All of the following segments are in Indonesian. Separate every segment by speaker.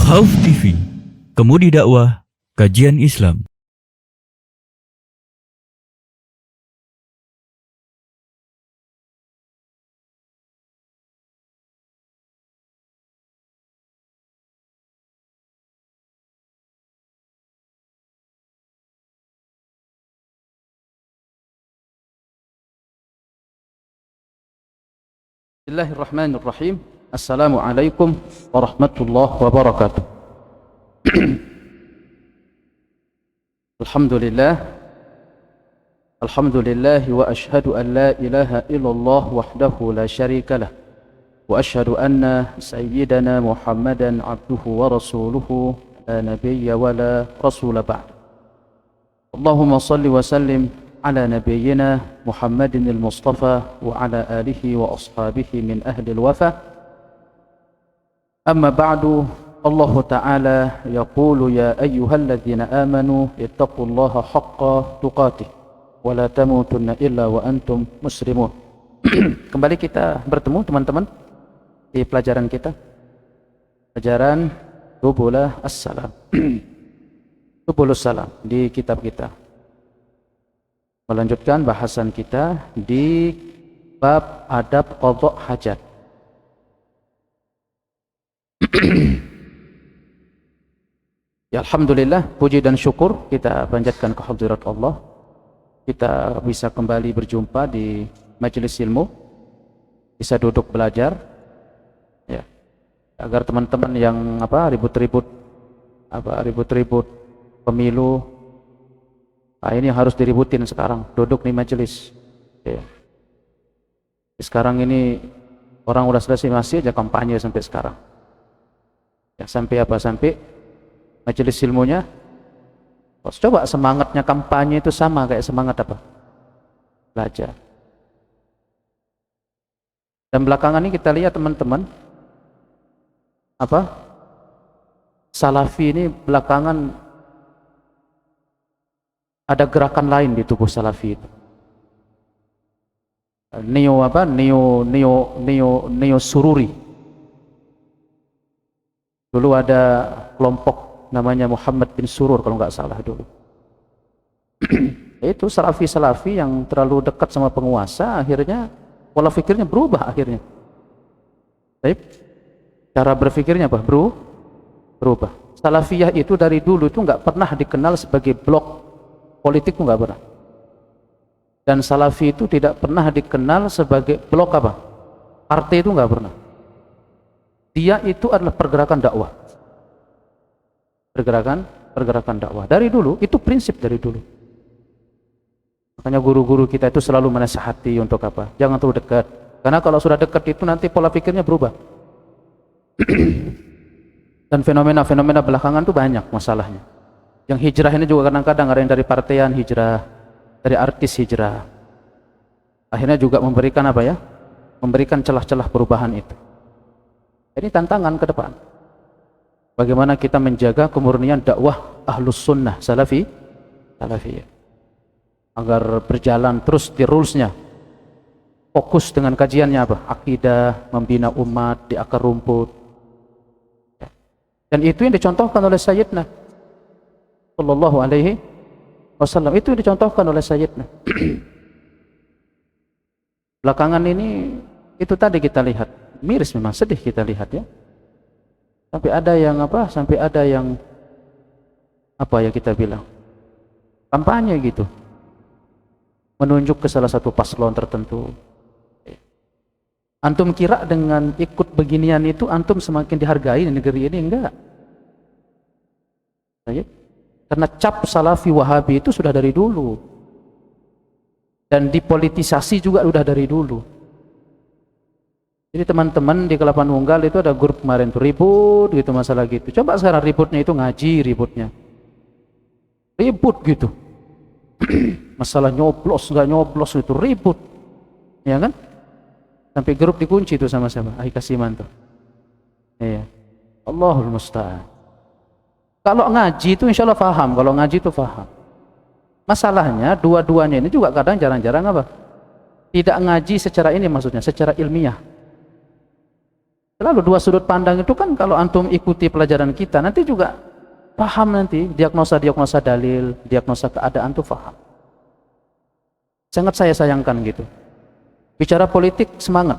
Speaker 1: Khauf TV, Kemudi Dakwah, Kajian Islam.
Speaker 2: Bismillahirrahmanirrahim. Assalamualaikum warahmatullahi wabarakatuh. Alhamdulillah. Alhamdulillah wa ashhadu an la ilaha illallah wahdahu la syarika lah. Wa ashhadu anna sayyidana Muhammadan abduhu wa rasuluhu la nabiyya wa la rasula ba'd. Allahumma salli wa sallim على نبينا محمد المصطفى وعلى آله وأصحابه من أهل الوفا. أما بعد، الله تعالى يقول يا أيها الذين آمنوا اتقوا الله حق تقاته ولا تموتن إلا وأنتم مسلمون. Kembali kita bertemu teman-teman di pelajaran kita, pelajaran Subulus Salam. Subulus Salam di kitab kita, melanjutkan bahasan kita di bab adab qadha hajat. Ya, alhamdulillah, puji dan syukur kita panjatkan kehadirat Allah. Kita bisa kembali berjumpa di majelis ilmu, bisa duduk belajar, ya, agar teman-teman yang ribut-ribut pemilu, ini harus diributin sekarang, duduk di majelis. Ya. Sekarang ini orang udah selesai, masih aja kampanye sampai sekarang. Ya, sampai apa? Sampai majelis ilmunya. Coba semangatnya kampanye itu sama kayak semangat apa? Belajar. Dan belakangan ini kita lihat teman-teman, Salafi ini belakangan ada gerakan lain di tubuh Salafi itu. Neo Sururi. Dulu ada kelompok namanya Muhammad bin Surur kalau nggak salah dulu. Itu Salafi yang terlalu dekat sama penguasa, akhirnya pola pikirnya berubah akhirnya. Baik. Cara berpikirnya berubah. Salafiyah itu dari dulu itu nggak pernah dikenal sebagai blok politik, nggak pernah. Dan Salafi itu tidak pernah dikenal sebagai blok partai, itu nggak pernah. Dia itu adalah pergerakan dakwah. Pergerakan dakwah dari dulu, itu prinsip dari dulu. Makanya guru-guru kita itu selalu menasihati untuk jangan terlalu dekat, karena kalau sudah dekat itu nanti pola pikirnya berubah. Dan fenomena belakangan itu banyak masalahnya. Yang hijrah ini juga kadang-kadang ada yang dari partaian hijrah, dari artis hijrah. Akhirnya juga memberikan memberikan celah-celah perubahan itu. Ini tantangan ke depan. Bagaimana kita menjaga kemurnian dakwah Ahlus Sunnah Salafiyah agar berjalan terus di rulesnya. Fokus dengan kajiannya akidah, membina umat di akar rumput. Dan itu yang dicontohkan oleh Sayyidina Sallallahu alaihi wasallam, itu yang dicontohkan oleh Sayyidina. Belakangan ini itu tadi kita lihat, miris memang, sedih kita lihat ya. Sampai ada yang ya kita bilang kampanye gitu, menunjuk ke salah satu paslon tertentu. Antum kira dengan ikut beginian itu antum semakin dihargai di negeri ini? Enggak. Karena cap Salafi Wahabi itu sudah dari dulu, dan dipolitisasi juga sudah dari dulu. Jadi teman-teman di Kelapa Nunggal itu ada grup kemarin tuh ribut gitu masalah gitu. Coba sekarang ributnya itu ngaji, ribut gitu. Masalah nyoblos nggak nyoblos itu ribut, ya kan? Sampai grup dikunci itu sama siapa? Kasiman tuh. Iya. Allahul musta'an. Kalau ngaji itu insya Allah paham, kalau ngaji itu paham. Masalahnya dua-duanya ini juga kadang jarang-jarang tidak ngaji secara ini, maksudnya secara ilmiah. Selalu dua sudut pandang itu kan kalau antum ikuti pelajaran kita nanti juga paham, nanti diagnosa dalil, diagnosa keadaan tuh paham. Sangat saya sayangkan gitu. Bicara politik semangat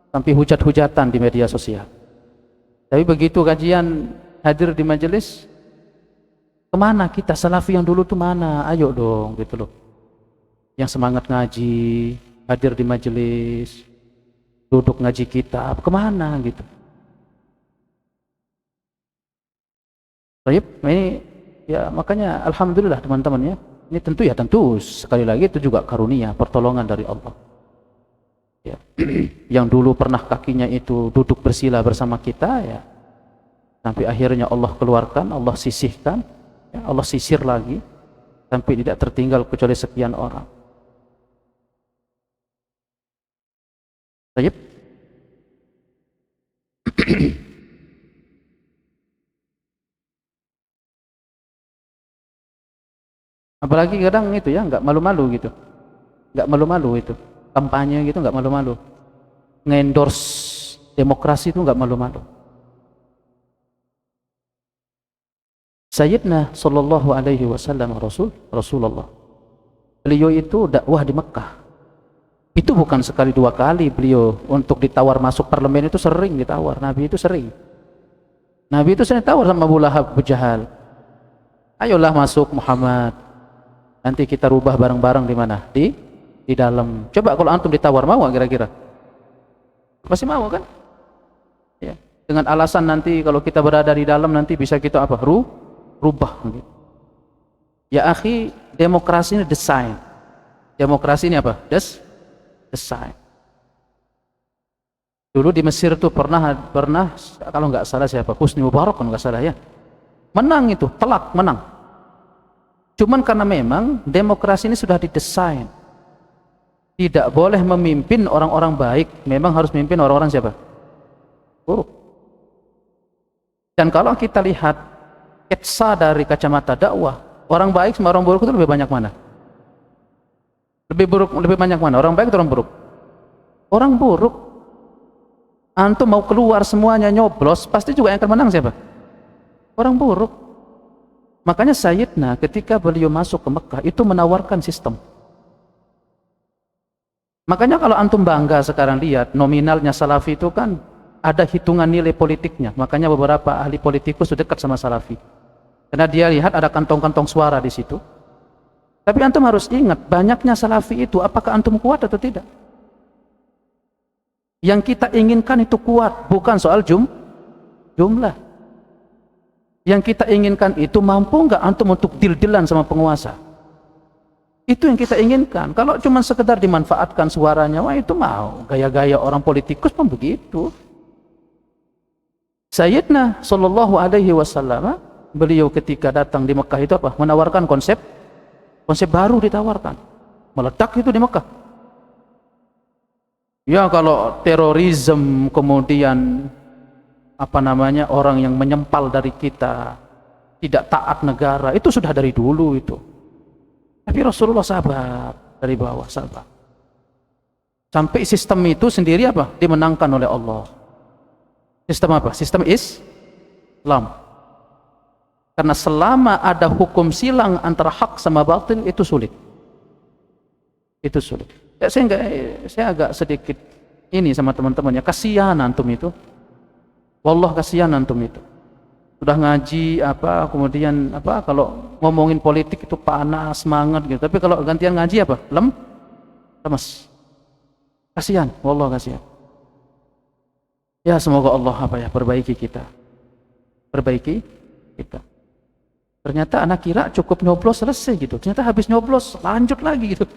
Speaker 2: sampai hujat-hujatan di media sosial. Tapi begitu kajian hadir di majelis, kemana kita salafi yang dulu tuh mana? Ayo dong gitu loh. Yang semangat ngaji, hadir di majelis, duduk ngaji kitab, kemana gitu. Baik, ini ya makanya alhamdulillah teman-teman ya. Ini tentu sekali lagi itu juga karunia, pertolongan dari Allah. Ya. Yang dulu pernah kakinya itu duduk bersila bersama kita ya. Sampai akhirnya Allah keluarkan, Allah sisihkan, ya, Allah sisir lagi sampai tidak tertinggal kecuali sekian orang. Baik. Apalagi kadang itu ya nggak malu-malu gitu, nggak malu-malu itu kampanye gitu, nggak malu-malu nge-endorse demokrasi itu nggak malu-malu. Sayyidina sallallahu alaihi wasallam Rasulullah, beliau itu dakwah di Mekah itu bukan sekali dua kali. Beliau untuk ditawar masuk parlemen itu sering ditawar. Nabi itu sering tawar sama Abu Lahab, Abu Jahal, ayolah masuk Muhammad, nanti kita rubah bareng-bareng di mana? Di dalam. Coba kalau antum ditawar, mau gak kira-kira? Pasti mau kan? Ya. Dengan alasan nanti kalau kita berada di dalam nanti bisa kita apa? Rubah. Gitu. Ya akhi, demokrasi ini desain. Demokrasi ini apa? Desain. Dulu di Mesir tuh pernah kalau nggak salah siapa? Husni Mubarak kalau nggak salah ya. Menang itu, telak menang. Cuman karena memang demokrasi ini sudah didesain. Tidak boleh memimpin orang-orang baik, memang harus memimpin orang-orang siapa? Buruk. Dan kalau kita lihat sketsa dari kacamata dakwah, orang baik sama orang buruk itu lebih banyak mana? Lebih banyak mana? Orang baik atau orang buruk? Orang buruk. Antum mau keluar semuanya nyoblos, pasti juga yang akan menang siapa? Orang buruk. Makanya Sayyidina ketika beliau masuk ke Mekah itu menawarkan sistem. Makanya kalau antum bangga sekarang lihat nominalnya Salafi itu kan ada hitungan nilai politiknya. Makanya beberapa ahli politikus sudah dekat sama Salafi. Karena dia lihat ada kantong-kantong suara di situ. Tapi antum harus ingat banyaknya Salafi itu apakah antum kuat atau tidak? Yang kita inginkan itu kuat, bukan soal jumlah. Yang kita inginkan itu mampu nggak antum untuk deal-dealan sama penguasa. Itu yang kita inginkan. Kalau cuma sekedar dimanfaatkan suaranya, wah itu mau gaya-gaya orang politikus pun begitu. Sayyidina sallallahu alaihi wasallam, beliau ketika datang di Mekah itu apa? Menawarkan konsep baru ditawarkan. Meledak itu di Mekah. Ya kalau terorisme kemudian apa namanya orang yang menyempal dari kita, tidak taat negara, itu sudah dari dulu itu. Tapi Rasulullah sabar dari bawah, sabar. Sampai sistem itu sendiri apa? Dimenangkan oleh Allah. Sistem apa? Sistem Islam. Karena selama ada hukum silang antara hak sama batil itu sulit. Itu sulit. Ya, saya agak sedikit ini sama teman-temannya. Kasihan antum itu. Wallah kasihan antum itu. Sudah ngaji apa kemudian apa kalau ngomongin politik itu panas semangat gitu, tapi kalau gantian ngaji apa lemes, kasihan, wallah kasihan. Ya semoga Allah apa ya perbaiki kita. Ternyata anak kira cukup nyoblos selesai gitu, ternyata habis nyoblos lanjut lagi gitu,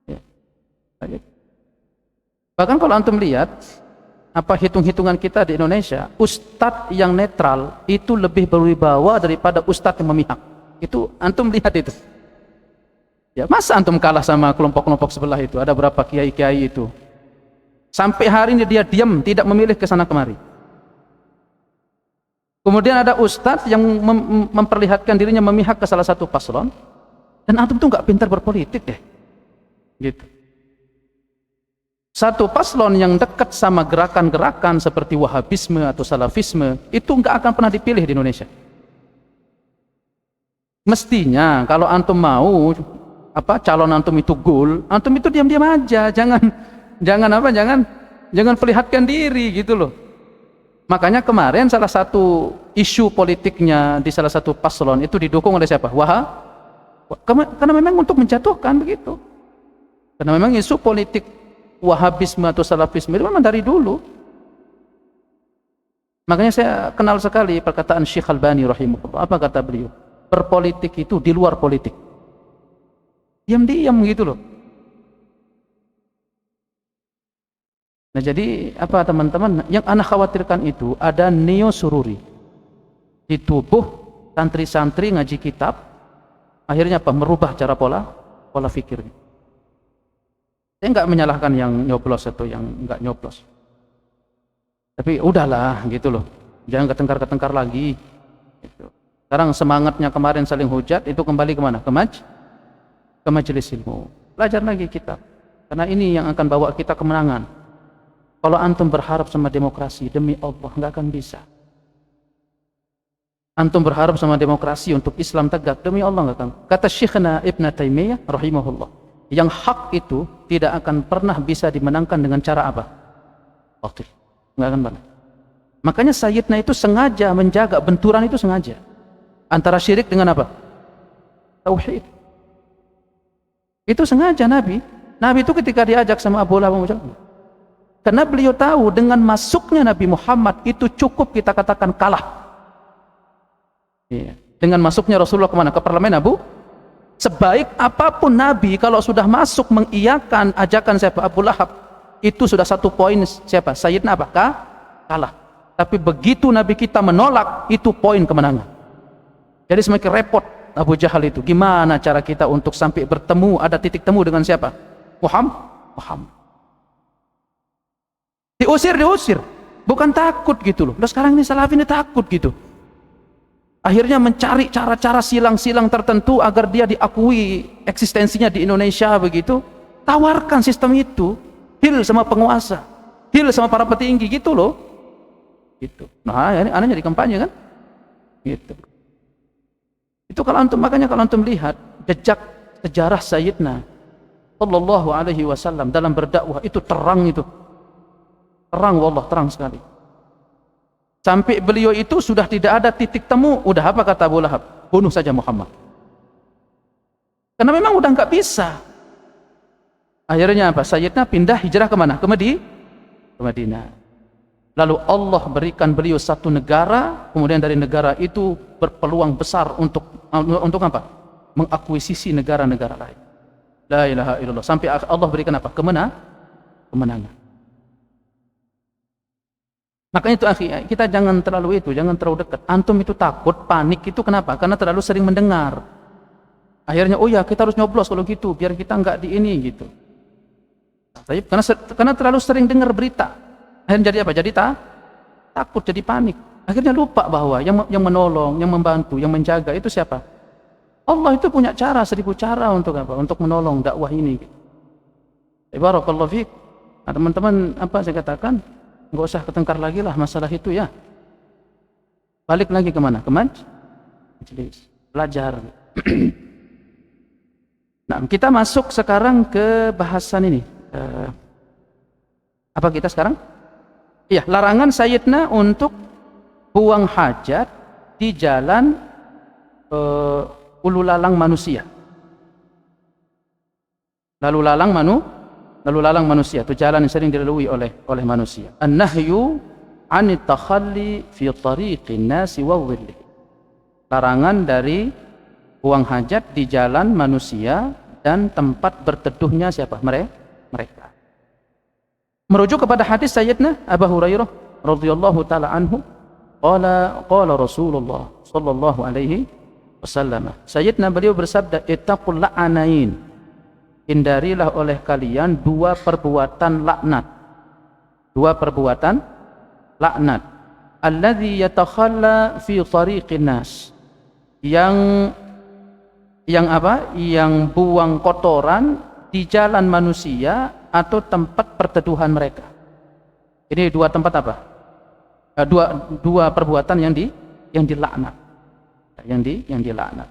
Speaker 2: ya. Bahkan kalau antum lihat apa hitung-hitungan kita di Indonesia, ustadz yang netral itu lebih berwibawa daripada ustadz yang memihak. Itu antum lihat itu. Ya, masa antum kalah sama kelompok-kelompok sebelah itu? Ada berapa kiai-kiai itu? Sampai hari ini dia diam, tidak memilih ke sana kemari. Kemudian ada ustadz yang memperlihatkan dirinya memihak ke salah satu paslon, dan antum tuh nggak pintar berpolitik deh. Gitu. Satu paslon yang dekat sama gerakan-gerakan seperti Wahabisme atau Salafisme itu nggak akan pernah dipilih di Indonesia. Mestinya kalau antum mau calon antum itu goal, antum itu diam-diam aja, jangan perlihatkan diri gitu loh. Makanya kemarin salah satu isu politiknya di salah satu paslon itu didukung oleh siapa? Karena memang untuk menjatuhkan begitu. Karena memang isu politik Wahabisme atau Salafisme itu memang dari dulu. Makanya saya kenal sekali perkataan Syekh Albani rahimahullah. Apa kata beliau? Berpolitik itu di luar politik. Diam-diam gitu loh. Nah jadi apa teman-teman, yang anak khawatirkan itu ada neo sururi di tubuh santri-santri ngaji kitab, akhirnya apa? Merubah cara pola fikirnya. Saya nggak menyalahkan yang nyoblos atau yang nggak nyoblos, tapi udahlah gitu loh, jangan ketengkar-ketengkar lagi gitu. Sekarang semangatnya kemarin saling hujat itu kembali kemana? Ke majelis ilmu, belajar lagi kitab, karena ini yang akan bawa kita kemenangan. Kalau antum berharap sama demokrasi, demi Allah nggak akan bisa. Antum berharap sama demokrasi untuk Islam tegak, demi Allah nggak akan. Kata Syekhna Ibn Taimiyah rahimahullah, yang hak itu tidak akan pernah bisa dimenangkan dengan cara apa? Batil. Nggak akan pernah. Makanya Sayyidina itu sengaja menjaga benturan itu, sengaja antara syirik dengan apa? Tauhid. Itu sengaja Nabi itu ketika diajak sama Abu Lahab, karena beliau tahu dengan masuknya Nabi Muhammad itu cukup kita katakan kalah. Iya. Dengan masuknya Rasulullah kemana? Ke parlemen sebaik apapun Nabi, kalau sudah masuk mengiyakan ajakan siapa? Abu Lahab, itu sudah satu poin siapa? Sayyidina apa? Kalah. Tapi begitu Nabi kita menolak, itu poin kemenangan. Jadi semakin repot Abu Jahal itu. Gimana cara kita untuk sampai bertemu, ada titik temu dengan siapa? Muhammad. Diusir. Bukan takut gitu loh. Nah, sekarang ini Salafi ini takut gitu. Akhirnya mencari cara-cara silang-silang tertentu agar dia diakui eksistensinya di Indonesia begitu. Tawarkan sistem itu, deal sama penguasa, deal sama para petinggi gitu loh. Gitu. Nah, ini anehnya di kampanye kan? Gitu. Itu makanya kalau antum lihat jejak sejarah Sayyidina sallallahu alaihi wasallam dalam berdakwah itu terang itu. Terang wallah, terang sekali. Sampai beliau itu sudah tidak ada titik temu, udah apa kata Abu Lahab? Bunuh saja Muhammad. Karena memang udah nggak bisa. Akhirnya apa? Sayyidina pindah hijrah kemana? Ke Madinah. Lalu Allah berikan beliau satu negara, kemudian dari negara itu berpeluang besar untuk apa? Mengakuisisi negara-negara lain. La ilaha illallah. Sampai Allah berikan apa? Kemenangan. Makanya itu akhi, kita jangan terlalu dekat. Antum itu takut, panik itu kenapa? Karena terlalu sering mendengar. Akhirnya, oh ya kita harus nyoblos kalau gitu, biar kita nggak di ini gitu. Karena terlalu sering dengar berita. Akhirnya jadi apa? Jadi takut, jadi panik. Akhirnya lupa bahwa yang menolong, yang membantu, yang menjaga itu siapa? Allah itu punya 1000 cara untuk apa? Untuk menolong dakwah ini. Barakallahu fiik. Nah, teman-teman, apa saya katakan? Nggak usah ketengkar lagi lah masalah itu ya. Balik lagi kemana? Ke majelis. Belajar. Nah, kita masuk sekarang ke bahasan ini. Apa kita sekarang? Iya, larangan Sayyidina untuk buang hajat di jalan ulu lalang manusia. Lalu lalang manusia itu jalan yang sering dilalui oleh manusia. An-nahyu 'anit takhalli fi tariqin nasi wa dhilli. Larangan dari buang hajat di jalan manusia dan tempat berteduhnya siapa? Mereka. Merujuk kepada hadis Sayyidina Abu Hurairah radhiyallahu taala anhu, qala Rasulullah sallallahu alaihi wasallam. Sayyidina beliau bersabda, ittaqul la'anain. Hindarilah oleh kalian 2 perbuatan laknat. 2 perbuatan laknat. Alladzi yatakhalla fi tariqin nas. Yang apa? Yang buang kotoran di jalan manusia atau tempat perteduhan mereka. Ini dua tempat apa? Dua perbuatan yang dilaknat. Yang dilaknat.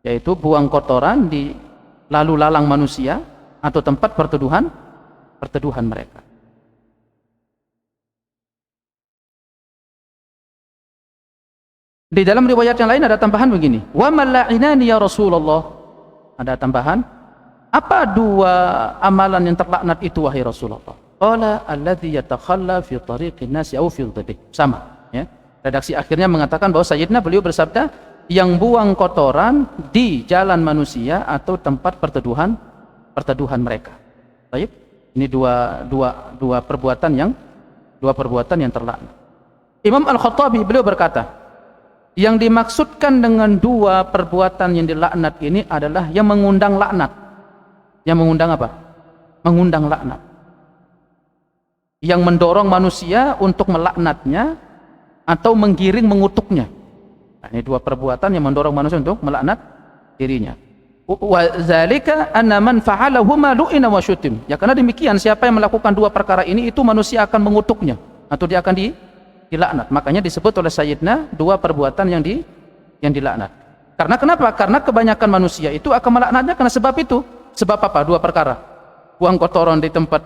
Speaker 2: Yaitu buang kotoran di lalu lalang manusia atau tempat perteduhan mereka. Di dalam riwayat yang lain ada tambahan begini, wa mala'inani ya Rasulullah. Ada tambahan, apa dua amalan yang terlaknat itu wahai Rasulullah? Qala alladhi yatakhalla fi tariqin nasi aw fi dhibih. Sama, ya. Redaksi akhirnya mengatakan bahwa Sayyidina beliau bersabda, yang buang kotoran di jalan manusia atau tempat perteduhan mereka. Baik, ini dua perbuatan yang terlaknat. Imam Al-Khattabi beliau berkata, yang dimaksudkan dengan dua perbuatan yang dilaknat ini adalah yang mengundang laknat. Yang mengundang apa? Mengundang laknat. Yang mendorong manusia untuk melaknatnya atau menggiring mengutuknya. Nah, ini dua perbuatan yang mendorong manusia untuk melaknat dirinya. Wa zalika anna man fa'alahuma lu'ina wa syutim. Ya, karena demikian siapa yang melakukan dua perkara ini itu manusia akan mengutuknya atau dia akan dilaknat. Makanya disebut oleh Sayyidina dua perbuatan yang dilaknat. Karena kenapa? Karena kebanyakan manusia itu akan melaknatnya karena sebab itu. Sebab apa? Dua perkara. Buang kotoran di tempat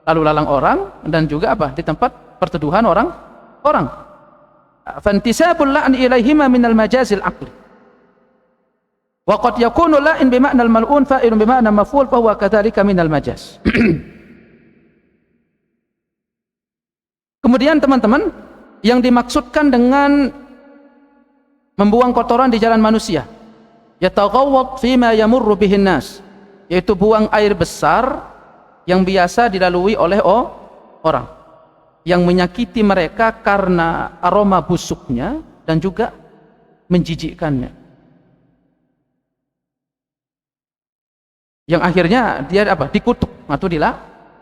Speaker 2: lalu lalang orang dan juga apa? Di tempat perteduhan orang. Fantisabul la'ni ilaihima minal majazil aqli. Wa qad yakunu la'in bima'nal mal'un fa'ilun bima'na maf'ul fa huwa kadzalika minal majaz. Kemudian teman-teman, yang dimaksudkan dengan membuang kotoran di jalan manusia, yataghawwad fima yamurru bihin nas, yaitu buang air besar yang biasa dilalui oleh orang, yang menyakiti mereka karena aroma busuknya dan juga menjijikkannya, yang akhirnya dia apa? Dikutuk atau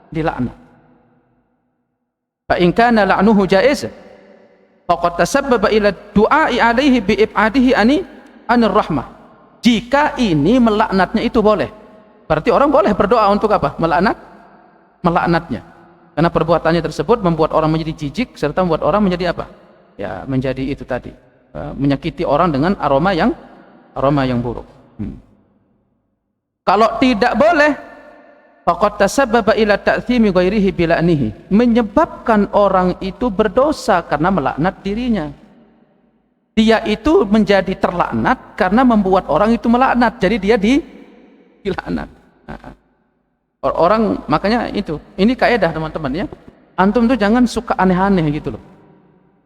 Speaker 2: dilaknat. Fa in kana la'nuhu jaiz faqad tasabbaba ila du'a'i alaihi bi ib'adihi anir rahmah. Jika ini melaknatnya itu boleh, berarti orang boleh berdoa untuk apa? Melaknatnya, karena perbuatannya tersebut membuat orang menjadi jijik serta membuat orang menjadi apa? Ya, menjadi itu tadi, menyakiti orang dengan aroma yang buruk. Kalau tidak boleh, faqad tasabbaba ila ta'thimi ghairihi bila'nihi, menyebabkan orang itu berdosa karena melaknat dirinya. Dia itu menjadi terlaknat karena membuat orang itu melaknat, jadi dia dilaknat. Orang, makanya itu, ini kaidah teman-teman ya. Antum tuh jangan suka aneh-aneh gitu loh.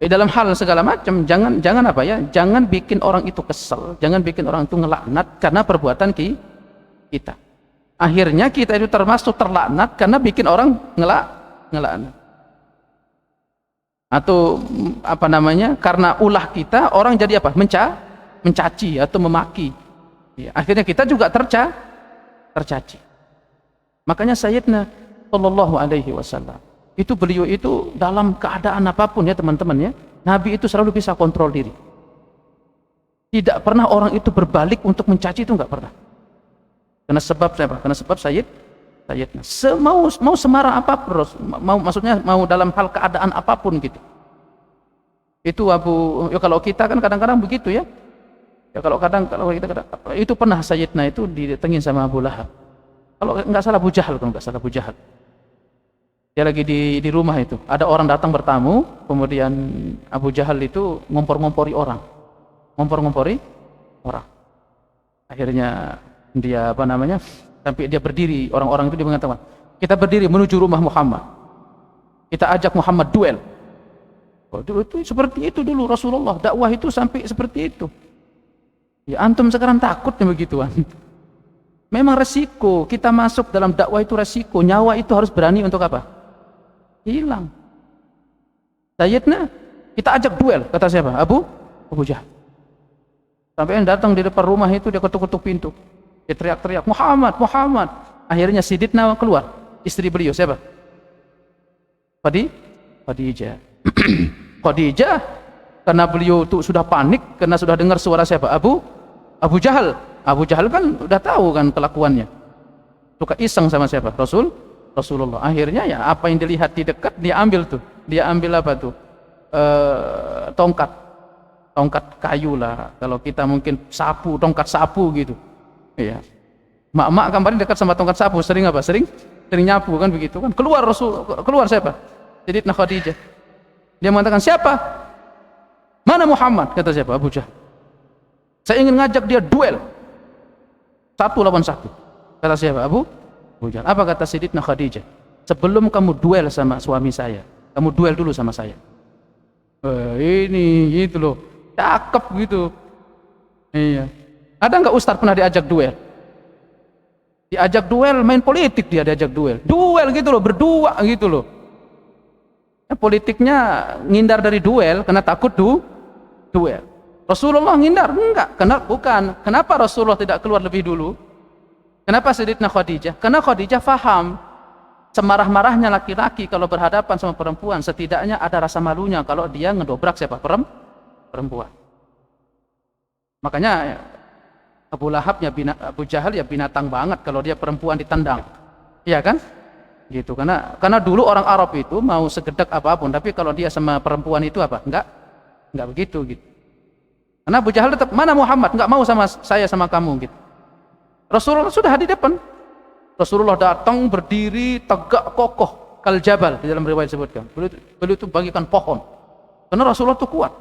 Speaker 2: Dalam hal segala macam jangan apa ya? Jangan bikin orang itu kesel, jangan bikin orang itu ngelaknat karena perbuatan kita. Akhirnya kita itu termasuk terlaknat karena bikin orang ngelaknat. Atau apa namanya? Karena ulah kita orang jadi apa? Mencaci atau memaki. Ya, akhirnya kita juga tercaci. Makanya Sayyidina sallallahu alaihi wasallam itu beliau itu dalam keadaan apapun ya teman-teman ya, Nabi itu selalu bisa kontrol diri. Tidak pernah orang itu berbalik untuk mencaci, itu enggak pernah. Karena sebab Sayyidina mau semarah apapun, maksudnya mau dalam hal keadaan apapun gitu. Itu kalau kita kan kadang-kadang begitu ya. Ya kalau kita itu pernah Sayyidina itu didatengin sama Abu Lahab. Kalau nggak salah Abu Jahal. Dia lagi di rumah itu. Ada orang datang bertamu, kemudian Abu Jahal itu ngompor-ngompori orang. Akhirnya dia sampai dia berdiri, orang-orang itu dia mengatakan, kita berdiri menuju rumah Muhammad, kita ajak Muhammad duel. Dulu itu seperti itu dulu Rasulullah, dakwah itu sampai seperti itu. Ya antum sekarang takut yang begituan. Memang resiko kita masuk dalam dakwah itu resiko, nyawa itu harus berani untuk apa? Hilang. Sayyidina kita ajak duel, kata siapa? Abu Jahal. Sampai yang datang di depan rumah itu dia ketuk-ketuk pintu. Dia teriak-teriak, Muhammad. Akhirnya Siditna keluar, istri beliau siapa? Khadijah. Khadijah, karena beliau itu sudah panik, karena sudah dengar suara siapa? Abu Jahal. Abu Jahal kan udah tahu kan kelakuannya. Suka iseng sama siapa? Rasulullah. Akhirnya ya apa yang dilihat di dekat dia ambil tuh. Dia ambil apa tuh? Tongkat kayu lah. Kalau kita mungkin sapu, tongkat sapu gitu. Iya. Mak-mak kemarin dekat sama tongkat sapu, sering apa? Sering nyapu kan begitu kan. Keluar siapa? Sayyidatina Khadijah. Dia mengatakan, "Siapa? Mana Muhammad?" Kata siapa? Abu Jahal. "Saya ingin ngajak dia duel. 1 lawan 1." Kata siapa? Abu Jahal. Apa kata Sayyidatina Khadijah? "Sebelum kamu duel sama suami saya, kamu duel dulu sama saya." Ini gitu loh. Cakep gitu. Iya. Ada nggak ustaz pernah diajak duel? Diajak duel, main politik dia diajak duel. Duel gitu loh, berdua gitu loh. Ya, politiknya ngindar dari duel karena takut duel. Rasulullah ngindar? Enggak, bukan. Kenapa Rasulullah tidak keluar lebih dulu? Kenapa Sayyidatina Khadijah? Karena Khadijah faham semarah-marahnya laki-laki kalau berhadapan sama perempuan, setidaknya ada rasa malunya kalau dia ngedobrak siapa? Perempuan. Makanya Abu Lahab ya Abu Jahal ya binatang banget kalau dia perempuan ditendang. Iya kan? Gitu. Karena dulu orang Arab itu mau segedek apapun, tapi kalau dia sama perempuan itu apa? Enggak begitu gitu. Karena Abu Jahal tetap, "Mana Muhammad? Enggak mau sama saya sama kamu," gitu. Rasulullah sudah di depan. Rasulullah datang berdiri tegak kokoh kal jabal, di dalam riwayat disebutkan. Beliau itu bagikan pohon. Karena Rasulullah itu kuat.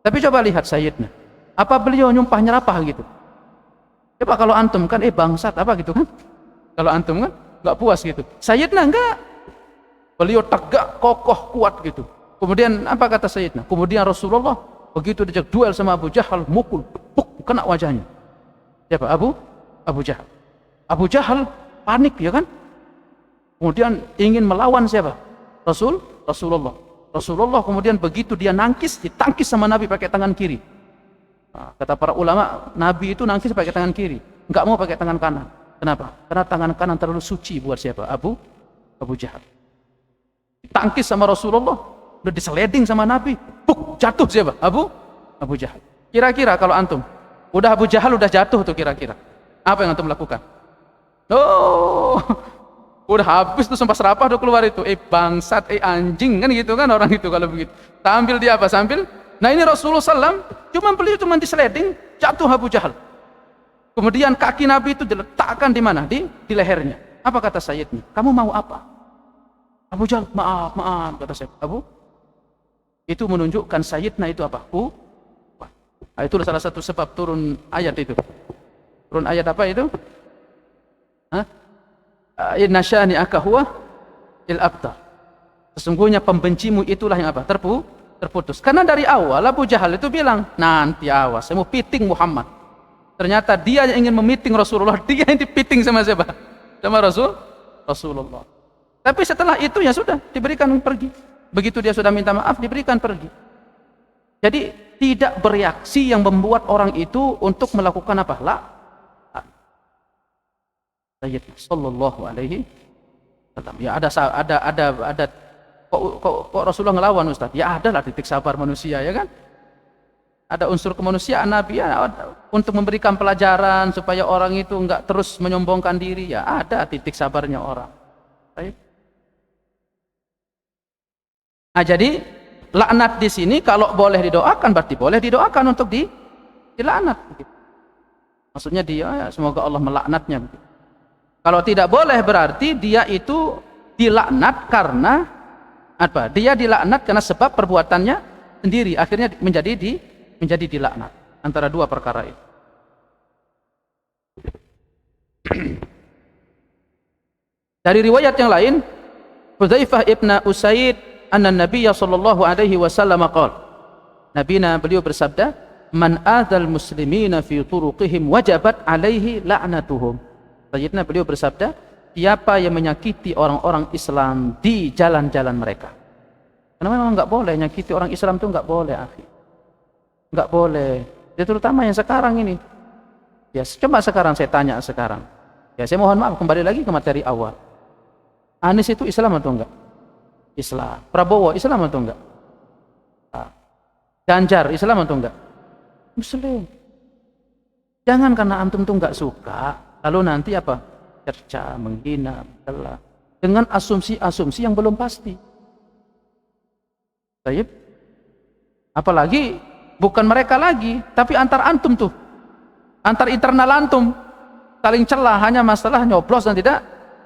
Speaker 2: Tapi coba lihat Sayyidina. Apa beliau nyumpah nyerapah gitu? Coba kalau antum kan bangsat apa gitu kan? Kalau antum kan enggak puas gitu. Sayyidina enggak. Beliau tegak kokoh kuat gitu. Kemudian apa kata Sayyidina? Kemudian Rasulullah begitu diajak duel sama Abu Jahal, mukul, kena wajahnya. Siapa? Abu Jahal. Abu Jahal panik ya kan? Kemudian ingin melawan siapa? Rasulullah. Rasulullah kemudian begitu dia nangkis, ditangkis sama Nabi pakai tangan kiri. Nah, kata para ulama, Nabi itu nangkis pakai tangan kiri, enggak mau pakai tangan kanan. Kenapa? Karena tangan kanan terlalu suci buat siapa? Abu Jahal. Ditangkis sama Rasulullah, udah diseleding sama Nabi, jatuh siapa? Abu Jahal. Kira-kira kalau antum, udah Abu Jahal udah jatuh tuh kira-kira, apa yang antum lakukan? Udah habis tuh sumpah serapah udah keluar itu. Bangsat, anjing kan gitu kan orang itu kalau begitu. Sambil dia apa? Nah ini Rasulullah SAW, beliau cuma diseleding, jatuh Abu Jahal. Kemudian kaki Nabi itu diletakkan di mana? Di lehernya. Apa kata Sayyidnya? "Kamu mau apa?" Abu Jahal, maaf kata Sayyid. Itu menunjukkan Sayyidna itu apa? Itu salah satu sebab turun ayat itu. Turun ayat apa itu? Inna syani'aka huwa il-abtar. Sesungguhnya pembencimu itulah yang apa? Terputus. Karena dari awal Abu Jahal itu bilang, "Nanti awas, saya mau piting Muhammad." Ternyata dia yang ingin memiting Rasulullah, dia yang dipiting sama siapa? Sama Rasulullah. Tapi setelah itu ya sudah diberikan pergi. Begitu dia sudah minta maaf, diberikan pergi. Jadi tidak bereaksi yang membuat orang itu untuk melakukan apa? Sayyidina sallallahu alaihi wasallam. Ya ada kok Rasulullah ngelawan Ustaz? Ya ada lah titik sabar manusia ya kan? Ada unsur kemanusiaan Nabi ya, untuk memberikan pelajaran supaya orang itu enggak terus menyombongkan diri, ya ada titik sabarnya orang. Baik. Nah, jadi laknat di sini kalau boleh didoakan berarti boleh didoakan untuk dilaknat. Maksudnya dia ya, semoga Allah melaknatnya. Kalau tidak boleh berarti dia itu dilaknat karena apa? Dia dilaknat karena sebab perbuatannya sendiri, akhirnya menjadi dilaknat. Antara dua perkara itu. Dari riwayat yang lain, Hudzaifah ibn Usaid anna Nabiyya sallallahu alaihi wasallam qala, beliau bersabda, "Man adzal muslimina fi turuqihim wajabat alaihi la'natuhum." Sayyidina beliau bersabda, siapa yang menyakiti orang-orang Islam di jalan-jalan mereka. Karena memang enggak boleh nyakiti orang Islam, itu enggak boleh, akhi. Enggak boleh. Ya, terutama yang sekarang ini. Ya, coba sekarang saya tanya sekarang. Ya, saya mohon maaf kembali lagi ke materi awal. Anies itu Islam atau enggak? Islam. Prabowo Islam atau enggak? Ganjar Islam atau enggak? Muslim. Jangan karena antum tuh enggak suka, lalu nanti apa? cerca, menghina, mencela dengan asumsi-asumsi yang belum pasti. Baik. Apalagi bukan mereka lagi, tapi antar antum tuh, antar internal antum saling celah hanya masalah nyoblos dan tidak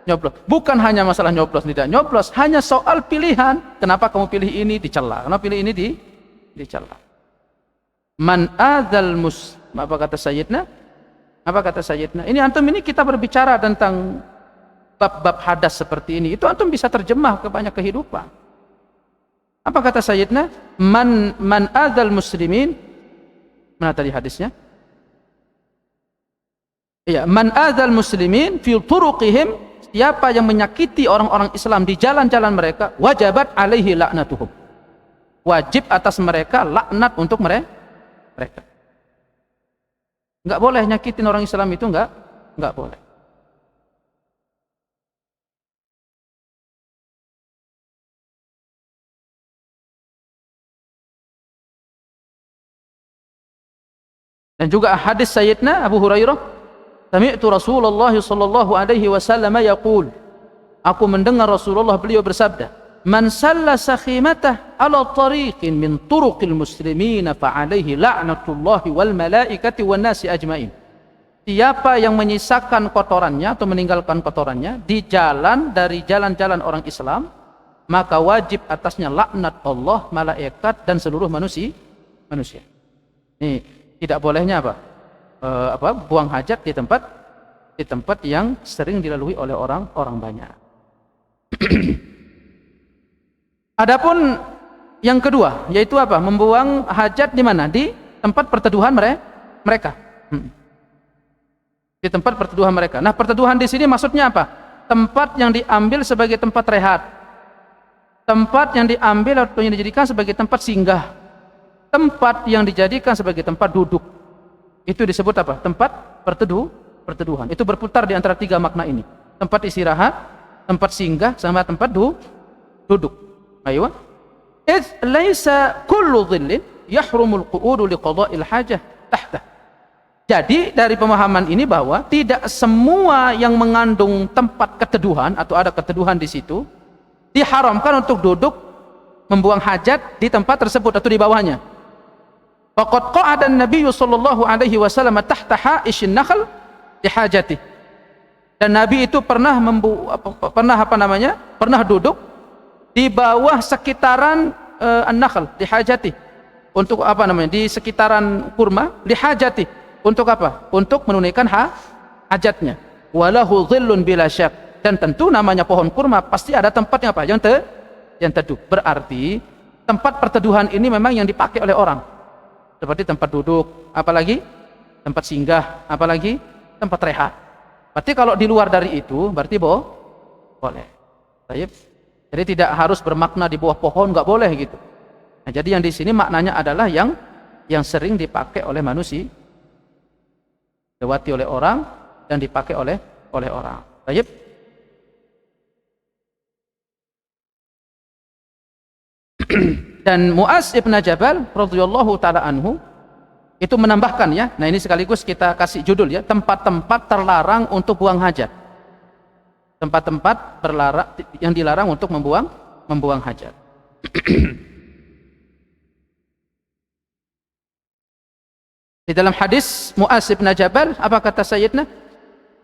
Speaker 2: nyoblos. Bukan hanya masalah nyoblos dan tidak nyoblos, hanya soal pilihan. Kenapa kamu pilih ini dicela? Kenapa pilih ini dicela? Man adzal apa kata Sayyidina? Apa kata Sayyidina? Ini antum ini kita berbicara tentang bab-bab hadas seperti ini. Itu antum bisa terjemah ke banyak kehidupan. Apa kata Sayyidina? Man adzal muslimin. Mana tadi hadisnya? Iya, man adzal muslimin fi turuqihim, siapa yang menyakiti orang-orang Islam di jalan-jalan mereka, wajabat alaihi laknatuhum. Wajib atas mereka laknat untuk mereka. Enggak boleh nyakitin orang Islam itu, enggak boleh. Dan juga hadis Sayyidina Abu Hurairah, sami'tu Rasulullah sallallahu alaihi wasallam yaqul, aku mendengar Rasulullah beliau bersabda, man sallasa khimatah ala tariqin min turuqil muslimin fa alaihi la'natullahi wal malaikati wan nasi ajmain. Siapa yang menyisakan kotorannya atau meninggalkan kotorannya di jalan dari jalan-jalan orang Islam, maka wajib atasnya laknat Allah, malaikat dan seluruh manusia. Nih, tidak bolehnya buang hajat di tempat yang sering dilalui oleh orang banyak. Adapun yang kedua, yaitu apa? Membuang hajat di mana? Di tempat perteduhan mereka. Di tempat perteduhan mereka. Nah, perteduhan di sini maksudnya apa? Tempat yang diambil sebagai tempat rehat. Tempat yang diambil atau yang dijadikan sebagai tempat singgah. Tempat yang dijadikan sebagai tempat duduk. Itu disebut apa? Tempat perteduhan. Itu berputar di antara tiga makna ini. Tempat istirahat, tempat singgah, sama tempat duduk. Ayo. Idz laisa kullu dhillin yahrumul qu'udu liqada'il hajah tahta. Jadi dari pemahaman ini bahwa tidak semua yang mengandung tempat keteduhan atau ada keteduhan di situ diharamkan untuk duduk membuang hajat di tempat tersebut atau di bawahnya. Faqad qa'ada an-nabiy sallallahu alaihi wasallam tahta ha'ishin nakhl li hajati. Dan Nabi itu pernah duduk di bawah sekitaran an-nakhl li hajati. Untuk di sekitaran kurma li hajati. Untuk apa? Untuk menunaikan hajatnya. Walahu dhillun bila syak. Dan tentu namanya pohon kurma pasti ada tempatnya apa? Yang teduh. Berarti tempat perteduhan ini memang yang dipakai oleh orang. Seperti tempat duduk, apalagi tempat singgah, apalagi tempat rehat. Berarti kalau di luar dari itu, berarti boleh. Baik. Jadi tidak harus bermakna di bawah pohon, nggak boleh gitu. Nah, jadi yang di sini maknanya adalah yang sering dipakai oleh manusia, lewati oleh orang dan dipakai oleh orang. Baik. Dan Mu'az ibn Jabal radhiyallahu taala anhu itu menambahkan ya. Nah, ini sekaligus kita kasih judul ya, tempat-tempat terlarang untuk buang hajat. Tempat-tempat yang dilarang untuk membuang hajat. Di dalam hadis Mu'az ibn Jabal, apa kata Sayyidina?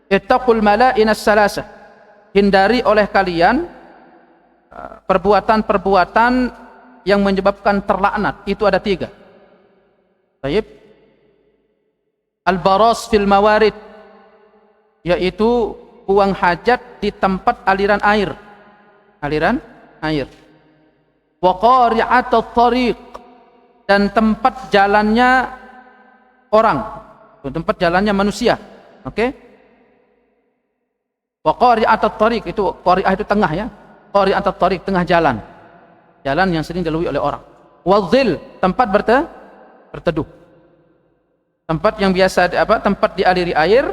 Speaker 2: Ittaqul mala'ina salasa. Hindari oleh kalian perbuatan-perbuatan yang menyebabkan terlaknat. Itu ada 3. Baik. Al-baras fil mawarid, yaitu buang hajat di tempat aliran air. Wa qari'atul tariq, dan tempat jalannya orang, tempat jalannya manusia. Oke? Wa qari'atul tariq, itu qari'ah itu tengah ya. Qari'atul tariq, tengah jalan yang sering dilalui oleh orang. Wadhil, tempat berteduh. Tempat yang biasa tempat dialiri air,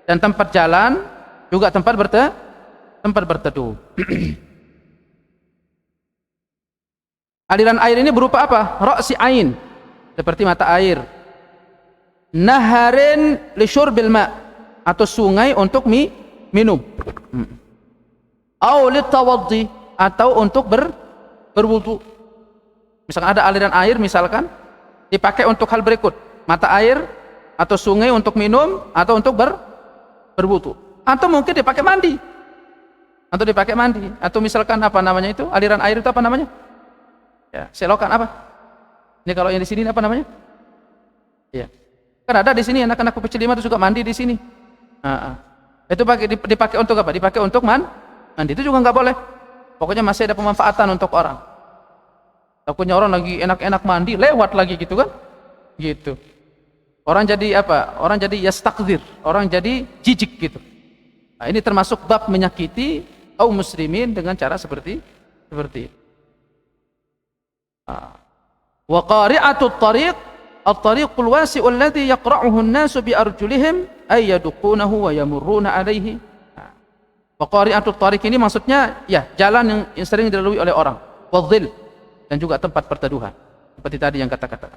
Speaker 2: dan tempat jalan juga tempat berteduh. Aliran air ini berupa apa? Ra'si ain, seperti mata air. Naharin li syurbil ma', atau sungai untuk minum. Au litawaddi, atau untuk berwudu. Misalkan ada aliran air, misalkan dipakai untuk hal berikut, mata air atau sungai untuk minum atau untuk berwudu, atau mungkin dipakai mandi, atau misalkan apa namanya itu, aliran air itu apa namanya ya, selokan apa ini, kalau yang di sini apa namanya ya, kan ada di sini anak-anak kecil lima itu juga mandi di sini. Itu dipakai untuk apa? Dipakai untuk mandi, itu juga nggak boleh. Pokoknya masih ada pemanfaatan untuk orang. Takutnya orang lagi enak-enak mandi, lewat lagi gitu kan, gitu. Orang jadi apa? Orang jadi yastakzir, orang jadi jijik gitu. Nah, ini termasuk bab menyakiti kaum muslimin dengan cara seperti itu. Wa qari'atut tariq, at-tariqul wasi'ul ladzi yaqra'uhu an-nasu bi arjulihim ay yaduqunahu wa yamurruna alaihi. Wa qari'atut tariq ini maksudnya ya jalan yang sering dilalui oleh orang. Wa dhil, dan juga tempat perteduhan. Seperti tadi yang kata-kata.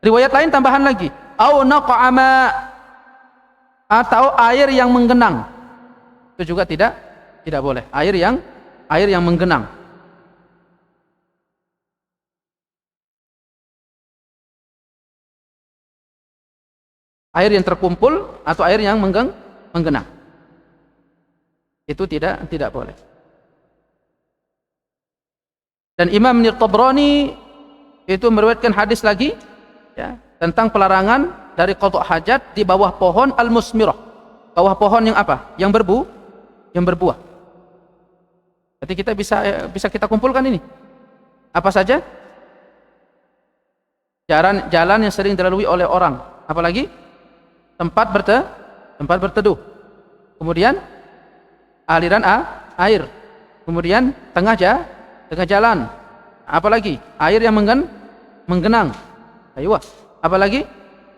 Speaker 2: Riwayat lain tambahan lagi, au naqama, atau air yang menggenang. Itu juga tidak boleh. Air yang menggenang. Air yang terkumpul atau air yang menggenang. Itu tidak boleh. Dan Imam Tabrani itu meriwayatkan hadis lagi ya, tentang pelarangan dari qada' hajat di bawah pohon al-musmirah. Bawah pohon yang apa? Yang berbuah. Jadi kita bisa kita kumpulkan ini. Apa saja? Jalan yang sering dilalui oleh orang. Apalagi tempat berteduh. Kemudian aliran air. Kemudian tengah jalan. Apalagi air yang menggenang. Ayo. Apalagi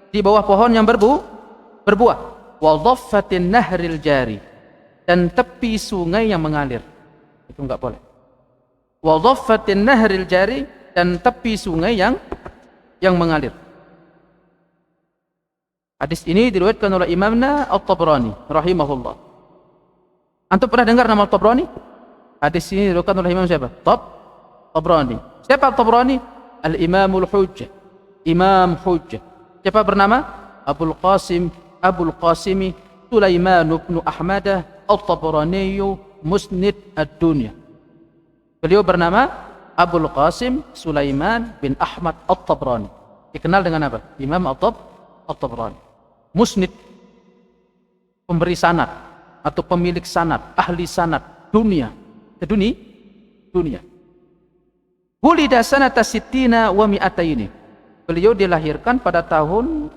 Speaker 2: di bawah pohon yang berbuah. Wa dhaffatin nahril jari, dan tepi sungai yang mengalir. Itu enggak boleh. Wa dhaffatin nahril jari, dan tepi sungai yang mengalir. Hadis ini diriwayatkan oleh Imamna At-Tabrani rahimahullah. Antum pernah dengar nama At-Tabrani? Hadis ini diriwayatkan oleh Imam siapa? Tabrani. Siapa Tabrani? Al-Imamul Hujjah. Imam Hujjah. Siapa bernama? Abul Qasimi Sulaiman bin Ahmad At-Tabrani Musnid ad-Dunya. Beliau bernama Abul Qasim Sulaiman bin Ahmad At-Tabrani. Dikenal dengan apa? Imam At-Tabrani. Musnid, pemberi sanad atau pemilik sanad, ahli sanad dunia. Wulida sanata sittina wa mi'ataini. Beliau dilahirkan pada tahun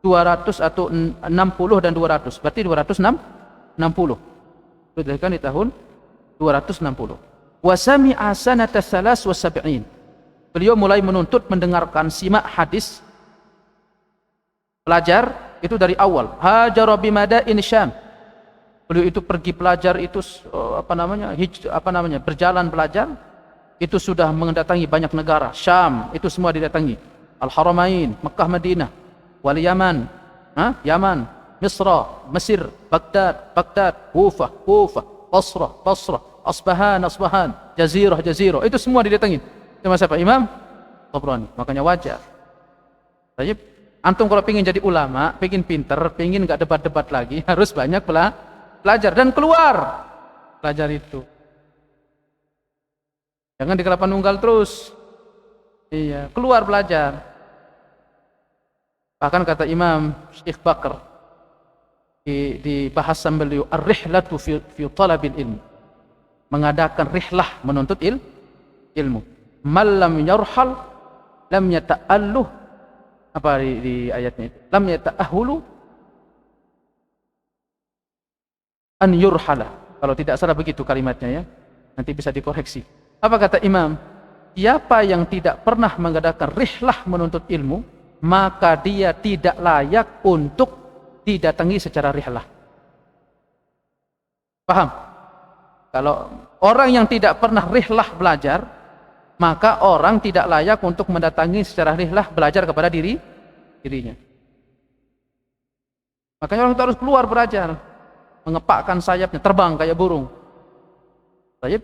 Speaker 2: 200 atau 60 dan 200. Berarti 260. Beliau dilahirkan di tahun 260. Wa sami'a sanata 73. Beliau mulai mendengarkan simak hadis, belajar itu dari awal. Hajara bi madain Syam. Beliau itu pergi belajar itu berjalan belajar itu sudah mendatangi banyak negara. Syam itu semua didatangi. Al-Haramain, Mekah, Madinah, wal Yaman, Yaman, Misra, Mesir, Baghdad, Kufah, Basrah, Asbahan, Jazirah. Itu semua didatangi. Sama siapa? Imam Tabrani. Makanya wajar. Tapi antum kalau pengen jadi ulama, pengen pinter, pengen nggak debat-debat lagi, harus banyak belajar dan keluar belajar itu. Jangan di Kelapa Nunggal terus. Iya, keluar belajar. Bahkan kata Imam Syekh Bakar di bahasan beliau, ar-rihlatu fi talabil ilmi. Mengadakan rihlah menuntut ilmu. Man lam yarhal lam yata'alluh, apa di ayatnya itu? Lam yata'ahulu an yurhala. Kalau tidak salah begitu kalimatnya ya. Nanti bisa dikoreksi. Apa kata Imam? Siapa yang tidak pernah mengadakan rihlah menuntut ilmu, maka dia tidak layak untuk didatangi secara rihlah. Paham? Kalau orang yang tidak pernah rihlah belajar, maka orang tidak layak untuk mendatangi secara rihlah belajar kepada dirinya. Makanya orang itu harus keluar belajar. mengepakkan sayapnya, terbang kayak burung. Baik.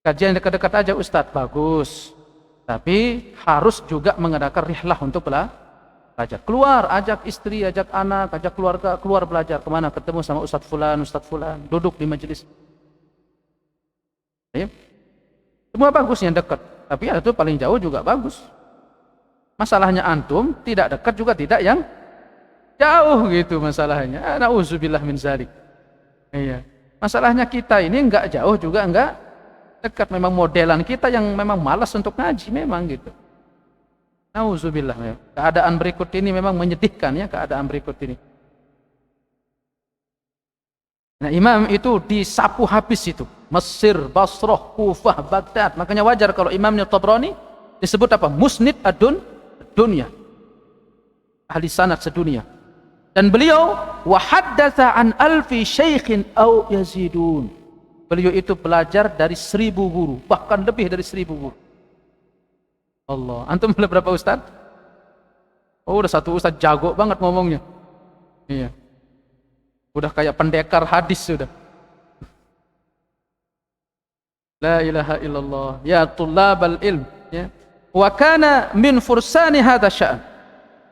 Speaker 2: Kajian dekat-dekat aja Ustadz, bagus. Tapi harus juga mengadakan rihlah untuk belajar. Keluar, ajak istri, ajak anak, ajak keluarga, keluar belajar. Kemana? Ketemu sama Ustadz Fulan, duduk di majelis. Baik. Semua bagus yang dekat. Tapi ada tuh paling jauh juga bagus. Masalahnya antum tidak dekat juga tidak yang jauh gitu masalahnya. Nauzubillah min zalik. Iya. Masalahnya kita ini enggak jauh juga enggak dekat. Memang modelan kita yang memang malas untuk ngaji memang gitu. Nauzubillah. Keadaan berikut ini memang menyedihkan ya, keadaan berikut ini. Nah, imam itu disapu habis itu. Mesir, Basrah, Kufah, Baghdad. Makanya wajar kalau imamnya Tabrani disebut apa? Musnid ad-dunya. Ahli sanad sedunia. Dan beliau wahaddatsa an alfi syaikhin aw yazidun. Beliau itu belajar dari 1000 guru, bahkan lebih dari 1000 guru. Allah, antum berapa ustaz? Oh, udah satu ustaz jago banget ngomongnya. Iya. Udah kayak pendekar hadis sudah. La ilaha illallah. Ya tullabal ilm, ya. Wa kana min fursani hadza sya'n.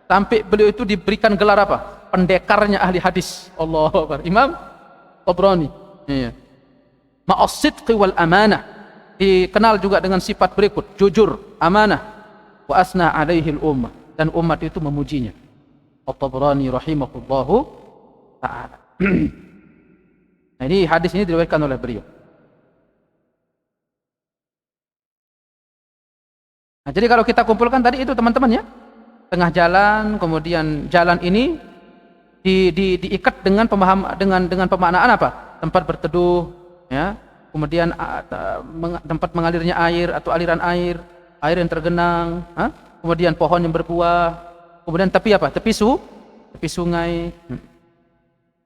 Speaker 2: Sampai beliau itu diberikan gelar apa? Pendekarnya ahli hadis. Allahu Akbar. Imam Tabrani. Iya. Ma'as-sidqi wal amanah. Dikenal juga dengan sifat berikut, jujur, amanah. Wa asna alaihi al-ummah, dan umat itu memujinya. At-Tabrani rahimahullahu ta'ala. Nah, ini hadis ini diriwayatkan oleh beliau. Nah, jadi kalau kita kumpulkan tadi itu teman-teman ya, tengah jalan, kemudian jalan ini diikat dengan dengan pemaknaan apa? Tempat berteduh, ya. Kemudian tempat mengalirnya air atau aliran air yang tergenang, kemudian pohon yang berbuah, kemudian tepi apa? Tepi sungai.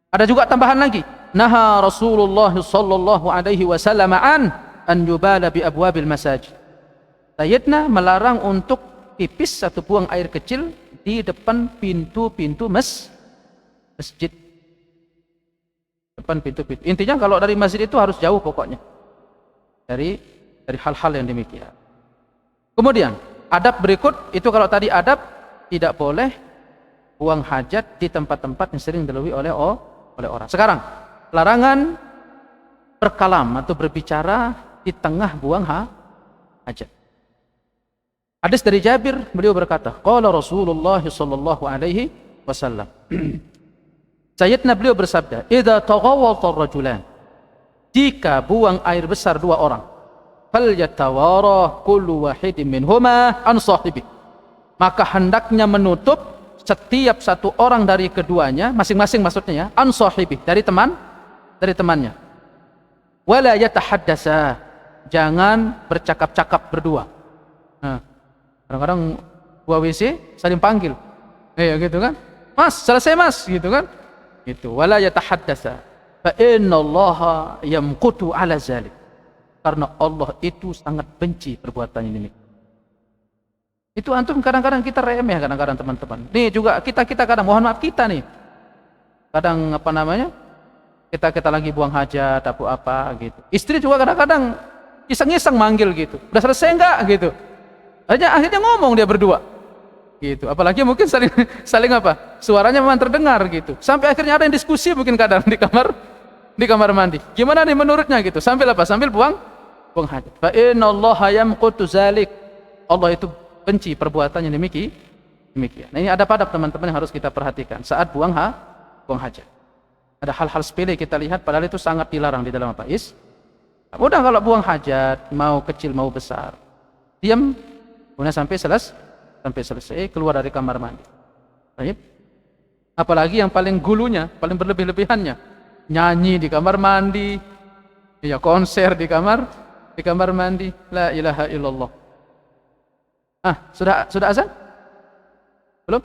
Speaker 2: Ada juga tambahan lagi. Naha Rasulullah sallallahu alaihi wasallam an yubala bi abwabil masajid. Sayyidina melarang untuk pipis atau buang air kecil di depan pintu-pintu masjid. Depan pintu-pintu. Intinya kalau dari masjid itu harus jauh pokoknya. Dari hal-hal yang demikian. Kemudian, adab berikut itu kalau tadi adab tidak boleh buang hajat di tempat-tempat yang sering dilalui oleh orang. Sekarang, larangan berkalam atau berbicara di tengah buang hajat. Hadis dari Jabir, beliau berkata, qala Rasulullah sallallahu alaihi wasallam. Sayyidina beliau bersabda, "Idza taghawwata ar-rajulan." Jika buang air besar dua orang, falyatawara kullu wahidin minhuma an sahibi. Maka hendaknya menutup setiap satu orang dari keduanya, masing-masing maksudnya ya, an sahibi, dari temannya. Wala yatahaddasa. Jangan bercakap-cakap berdua. Nah, kadang-kadang buah WC saling panggil. Gitu kan? Mas, selesai Mas, gitu kan? Gitu. Wala yatahaddasa. Fa innallaha yamqutu ala zalik. Karena Allah itu sangat benci perbuatan ini. Itu antum kadang-kadang kita remeh kadang-kadang teman-teman. Nih juga kita kadang mohon maaf kita nih. Kadang apa namanya? Kita lagi buang hajat atau apa gitu. Istri juga kadang-kadang iseng-iseng manggil gitu. Udah selesai enggak gitu. Akhirnya ngomong dia berdua gitu, apalagi mungkin saling apa, suaranya memang terdengar gitu, sampai akhirnya ada yang diskusi mungkin kadang di kamar mandi, gimana nih menurutnya gitu, sambil buang hajat. Fa innallaha yamqutu zalik. Allah itu benci perbuatan yang demikian. Nah, ini adab-adab teman-teman yang harus kita perhatikan saat buang hajat. Ada hal-hal sepele kita lihat padahal itu sangat dilarang di dalam apa? Mudah kalau buang hajat, mau kecil mau besar, diam kemudian sampai selesai keluar dari kamar mandi. Baik. Apalagi yang paling gulunya, paling berlebih-lebihannya, nyanyi di kamar mandi, ya konser di kamar mandi. La ilaha illallah. Sudah azan? Belum?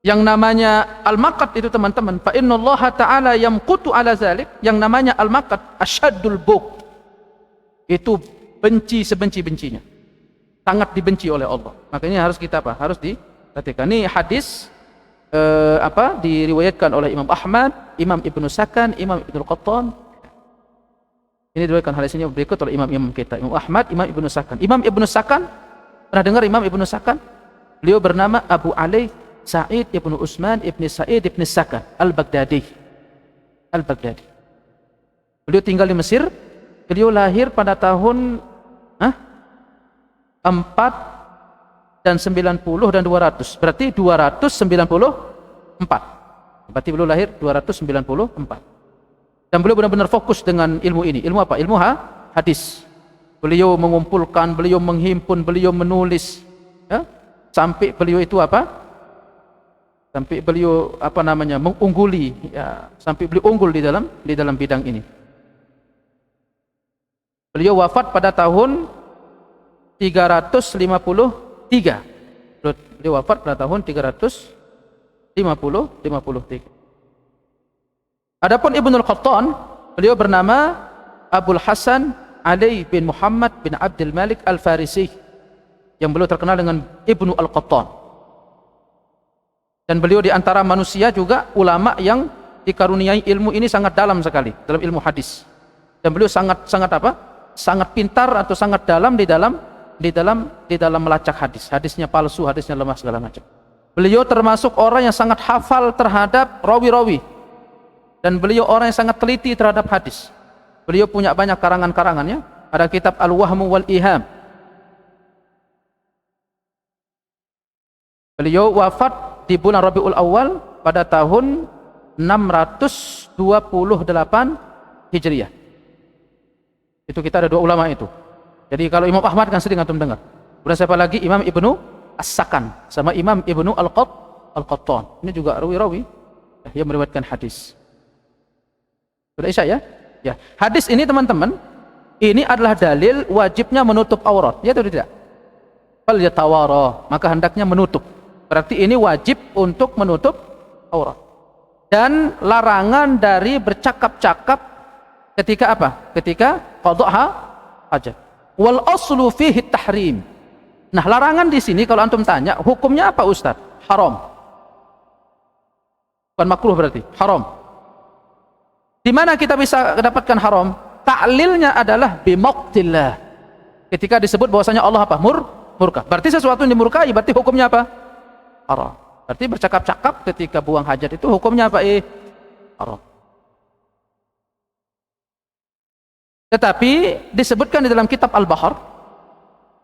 Speaker 2: Yang namanya al-maqat itu teman-teman, fa innallaha ta'ala yamqutu ala zalik, yang namanya al-maqat asyaddul bugh. Itu benci sebenci-bencinya. Sangat dibenci oleh Allah. Makanya harus kita apa? Harus diperhatikan. Ini hadis diriwayatkan oleh Imam Ahmad, Imam Ibnu Sakan, Imam Ibnu Qattan. Ini diriwayatkan hadis ini berikut oleh imam-imam kita, Imam Ahmad, Imam Ibnu Sakan. Imam Ibnu Sakan, pernah dengar Imam Ibnu Sakan? Beliau bernama Abu Ali Sa'id Ibnu Utsman Ibnu Sa'id Ibnu Sakan Al-Baghdadi. Al-Baghdadi. Beliau tinggal di Mesir. Beliau lahir pada tahun 4 dan 90 dan 200. Berarti 294. Berarti beliau lahir 294. Dan beliau benar-benar fokus dengan ilmu ini. Ilmu apa? Ilmu hadis. Beliau mengumpulkan, beliau menghimpun, beliau menulis, ya? Sampai beliau itu apa? Sampai beliau mengungguli, ya, sampai beliau unggul di dalam bidang ini. Beliau wafat pada tahun 353. Beliau wafat pada tahun 353. Adapun Ibnul Qattan, beliau bernama Abul Hasan Ali bin Muhammad bin Abdul Malik Al-Farisi, yang beliau terkenal dengan Ibnu Al-Qattan. Dan beliau di antara manusia juga ulama yang dikaruniai ilmu ini sangat dalam sekali dalam ilmu hadis. Dan beliau sangat pintar atau sangat dalam di dalam melacak hadis. Hadisnya palsu, hadisnya lemah, segala macam. Beliau termasuk orang yang sangat hafal terhadap rawi-rawi. Dan beliau orang yang sangat teliti terhadap hadis. Beliau punya banyak karangan-karangannya. Ada kitab Al-Wahmu wal Iham. Beliau wafat di bulan Rabiul Awal pada tahun 628 Hijriah. Itu kita ada dua ulama itu. Jadi kalau Imam Ahmad kan sering antum dengar. Kemudian siapa lagi? Imam Ibnu As-Sakan sama Imam Ibnu Al-Qattan. Ini juga rawi-rawi yang meriwayatkan hadis. Sudah isya ya? Ya. Hadis ini teman-teman, ini adalah dalil wajibnya menutup aurat. Ya atau tidak? Fal yatawara, maka hendaknya menutup. Berarti ini wajib untuk menutup aurat. Dan larangan dari bercakap-cakap ketika apa? Ketika qada' hajat. Wal aslu fihi tahrim. Nah, larangan di sini kalau antum tanya, hukumnya apa Ustaz? Haram. Bukan makruh berarti, haram. Di mana kita bisa dapatkan haram? Ta'lilnya adalah bimaqtillah. Ketika disebut bahwasanya Allah apa? Murka. Berarti sesuatu yang dimurkai, berarti hukumnya apa? Haram. Berarti bercakap-cakap ketika buang hajat itu hukumnya apa? Haram. Tetapi disebutkan di dalam kitab Al-Bahr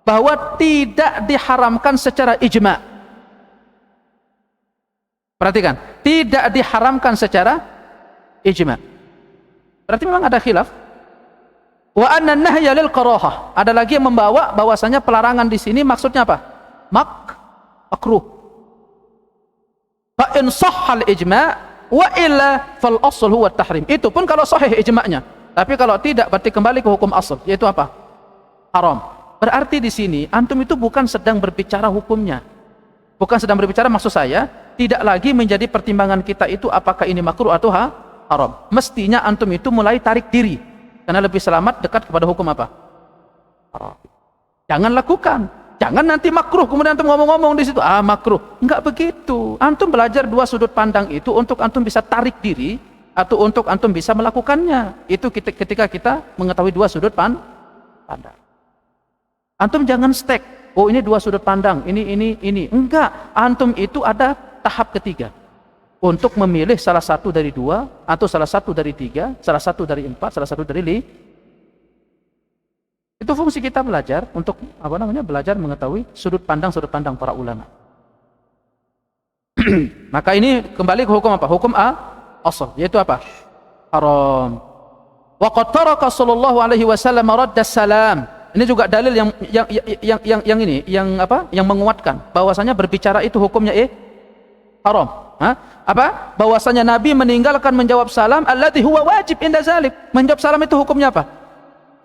Speaker 2: bahwa tidak diharamkan secara ijma'. Perhatikan, tidak diharamkan secara ijma'. Berarti memang ada khilaf. Wa anna nahya lil karahah. Ada lagi yang membawa bahwasanya pelarangan di sini maksudnya apa? Makruh. Fa in sahhal ijma' wa illa fal asl huwa tahrim. Itu pun kalau sahih ijma'nya. Tapi kalau tidak berarti kembali ke hukum asal, yaitu apa? Haram. Berarti di sini antum itu bukan sedang berbicara hukumnya. Bukan sedang berbicara, maksud saya tidak lagi menjadi pertimbangan kita itu apakah ini makruh atau haram. Mestinya antum itu mulai tarik diri karena lebih selamat dekat kepada hukum apa? Haram. Jangan lakukan. Jangan nanti makruh kemudian antum ngomong-ngomong di situ makruh. Enggak begitu. Antum belajar dua sudut pandang itu untuk antum bisa tarik diri atau untuk antum bisa melakukannya. Itu ketika kita mengetahui dua sudut pandang. Antum jangan stek. Oh, ini dua sudut pandang, ini. Enggak. Antum itu ada tahap ketiga. Untuk memilih salah satu dari dua, atau salah satu dari tiga, salah satu dari empat, salah satu dari lima. Itu fungsi kita belajar untuk belajar mengetahui sudut pandang para ulama. Maka ini kembali ke hukum apa? Hukum asal, yaitu apa? Haram. Wa qad taraka sallallahu alaihi wasallam radda salam. Ini juga dalil yang menguatkan bahwasanya berbicara itu hukumnya haram. Bahwasanya Nabi meninggalkan menjawab salam alladzi huwa wajib inda zalik. Menjawab salam itu hukumnya apa?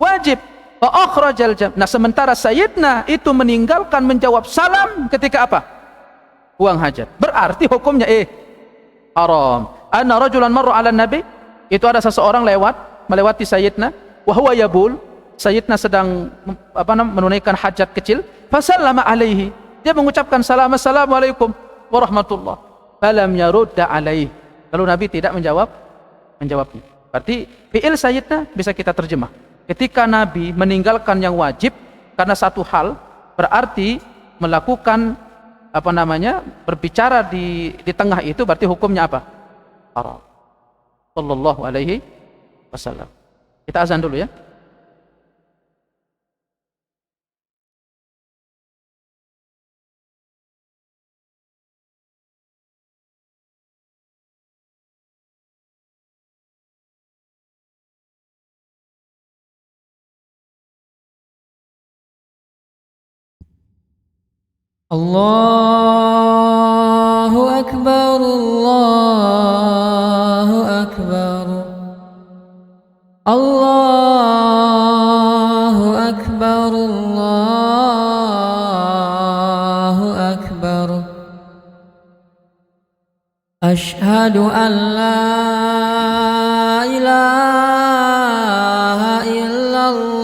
Speaker 2: Wajib. Wa akhrajal jam. Nah, sementara Sayyidina itu meninggalkan menjawab salam ketika apa? Buang hajat. Berarti hukumnya haram. Anna rajulan marra 'ala Nabi, itu ada seseorang melewati Sayyidina wa huwa yabul. Sayyidina sedang menunaikan hajat kecil. Fasallama alaihi. Dia mengucapkan salam, assalamualaikum warahmatullah. falam yarudda alaih. Lalu Nabi tidak menjawabnya. Berarti fi'il sayyidna bisa kita terjemah. Ketika Nabi meninggalkan yang wajib karena satu hal, berarti melakukan berbicara di tengah itu berarti hukumnya apa? Haram. Sallallahu alaihi wasallam. Kita azan dulu ya.
Speaker 3: Allahu Akbar, Allahu Akbar, Allahu Akbar, Allahu Akbar. Ashhadu an la ilaha illallah.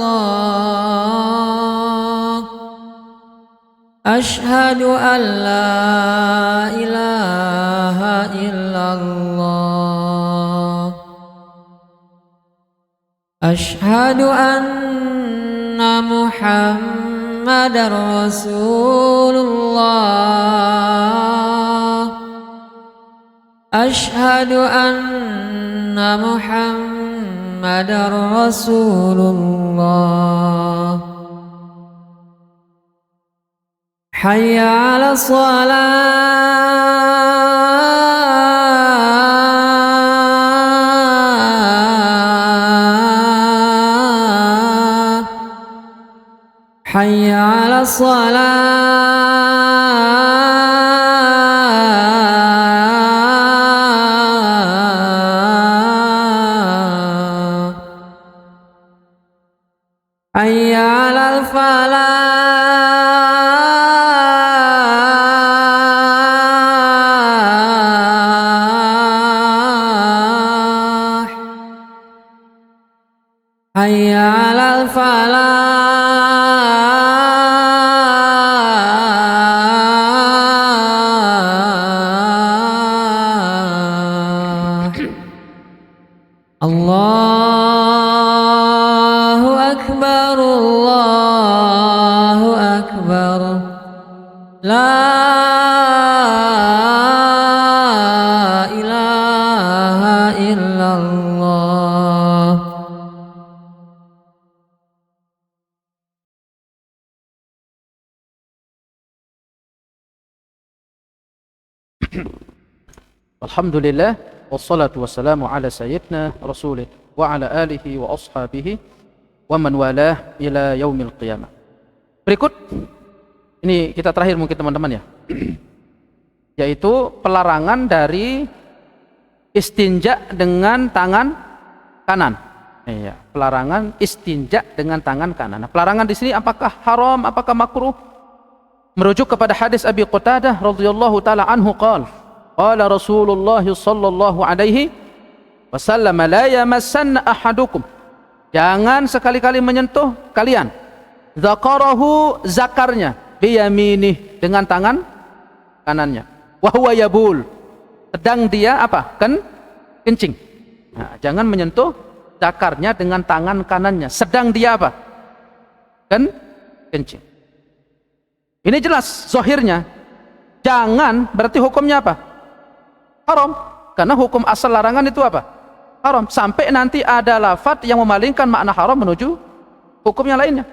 Speaker 3: Ashhadu an la ilaha illallah. Ashhadu anna Muhammadar Rasulullah. Ashhadu anna Muhammadar Rasulullah. Hayya 'ala shalah. Hayya 'ala shalah. Hayya 'alal falah. Hayya 'alal falah. Allahu Akbar, Allahu Akbar. La ilaha illallah.
Speaker 2: Alhamdulillah, wassalatu wassalamu ala sayyidina rasulih wa ala alihi wa ashabihi wa man walah ila yaumil qiyamah. Berikut, ini kita terakhir mungkin teman-teman ya, yaitu pelarangan dari istinja dengan tangan kanan. Iya, pelarangan istinja dengan tangan kanan. Nah, pelarangan di sini apakah haram, apakah makruh? Merujuk kepada hadis Abi Qatadah radhiyallahu taala anhu qala qala Rasulullah sallallahu alaihi wasallam la yamassanna ahadukum, jangan sekali-kali menyentuh kalian zakarahu, zakarnya, biyaminih, dengan tangan kanannya, wa huwa yabul, sedang dia apa? Kencing. Nah, jangan menyentuh zakarnya dengan tangan kanannya sedang dia apa? Kencing. Ini jelas zahirnya. Jangan berarti hukumnya apa? Haram. Karena hukum asal larangan itu apa? Haram. Sampai nanti ada lafaz yang memalingkan makna haram menuju hukum yang lainnya.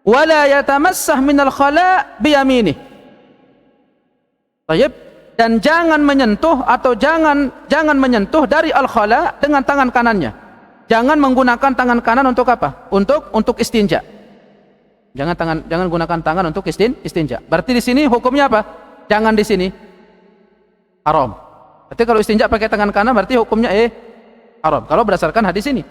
Speaker 2: Wala yatamassah minal khala biyaminih. Baik. Dan jangan menyentuh atau jangan menyentuh dari al-khala dengan tangan kanannya. Jangan menggunakan tangan kanan untuk apa? Untuk istinja. Jangan gunakan tangan untuk istinja. Berarti di sini hukumnya apa? Jangan di sini haram. Berarti kalau istinja pakai tangan kanan berarti hukumnya haram. Kalau berdasarkan hadis ini.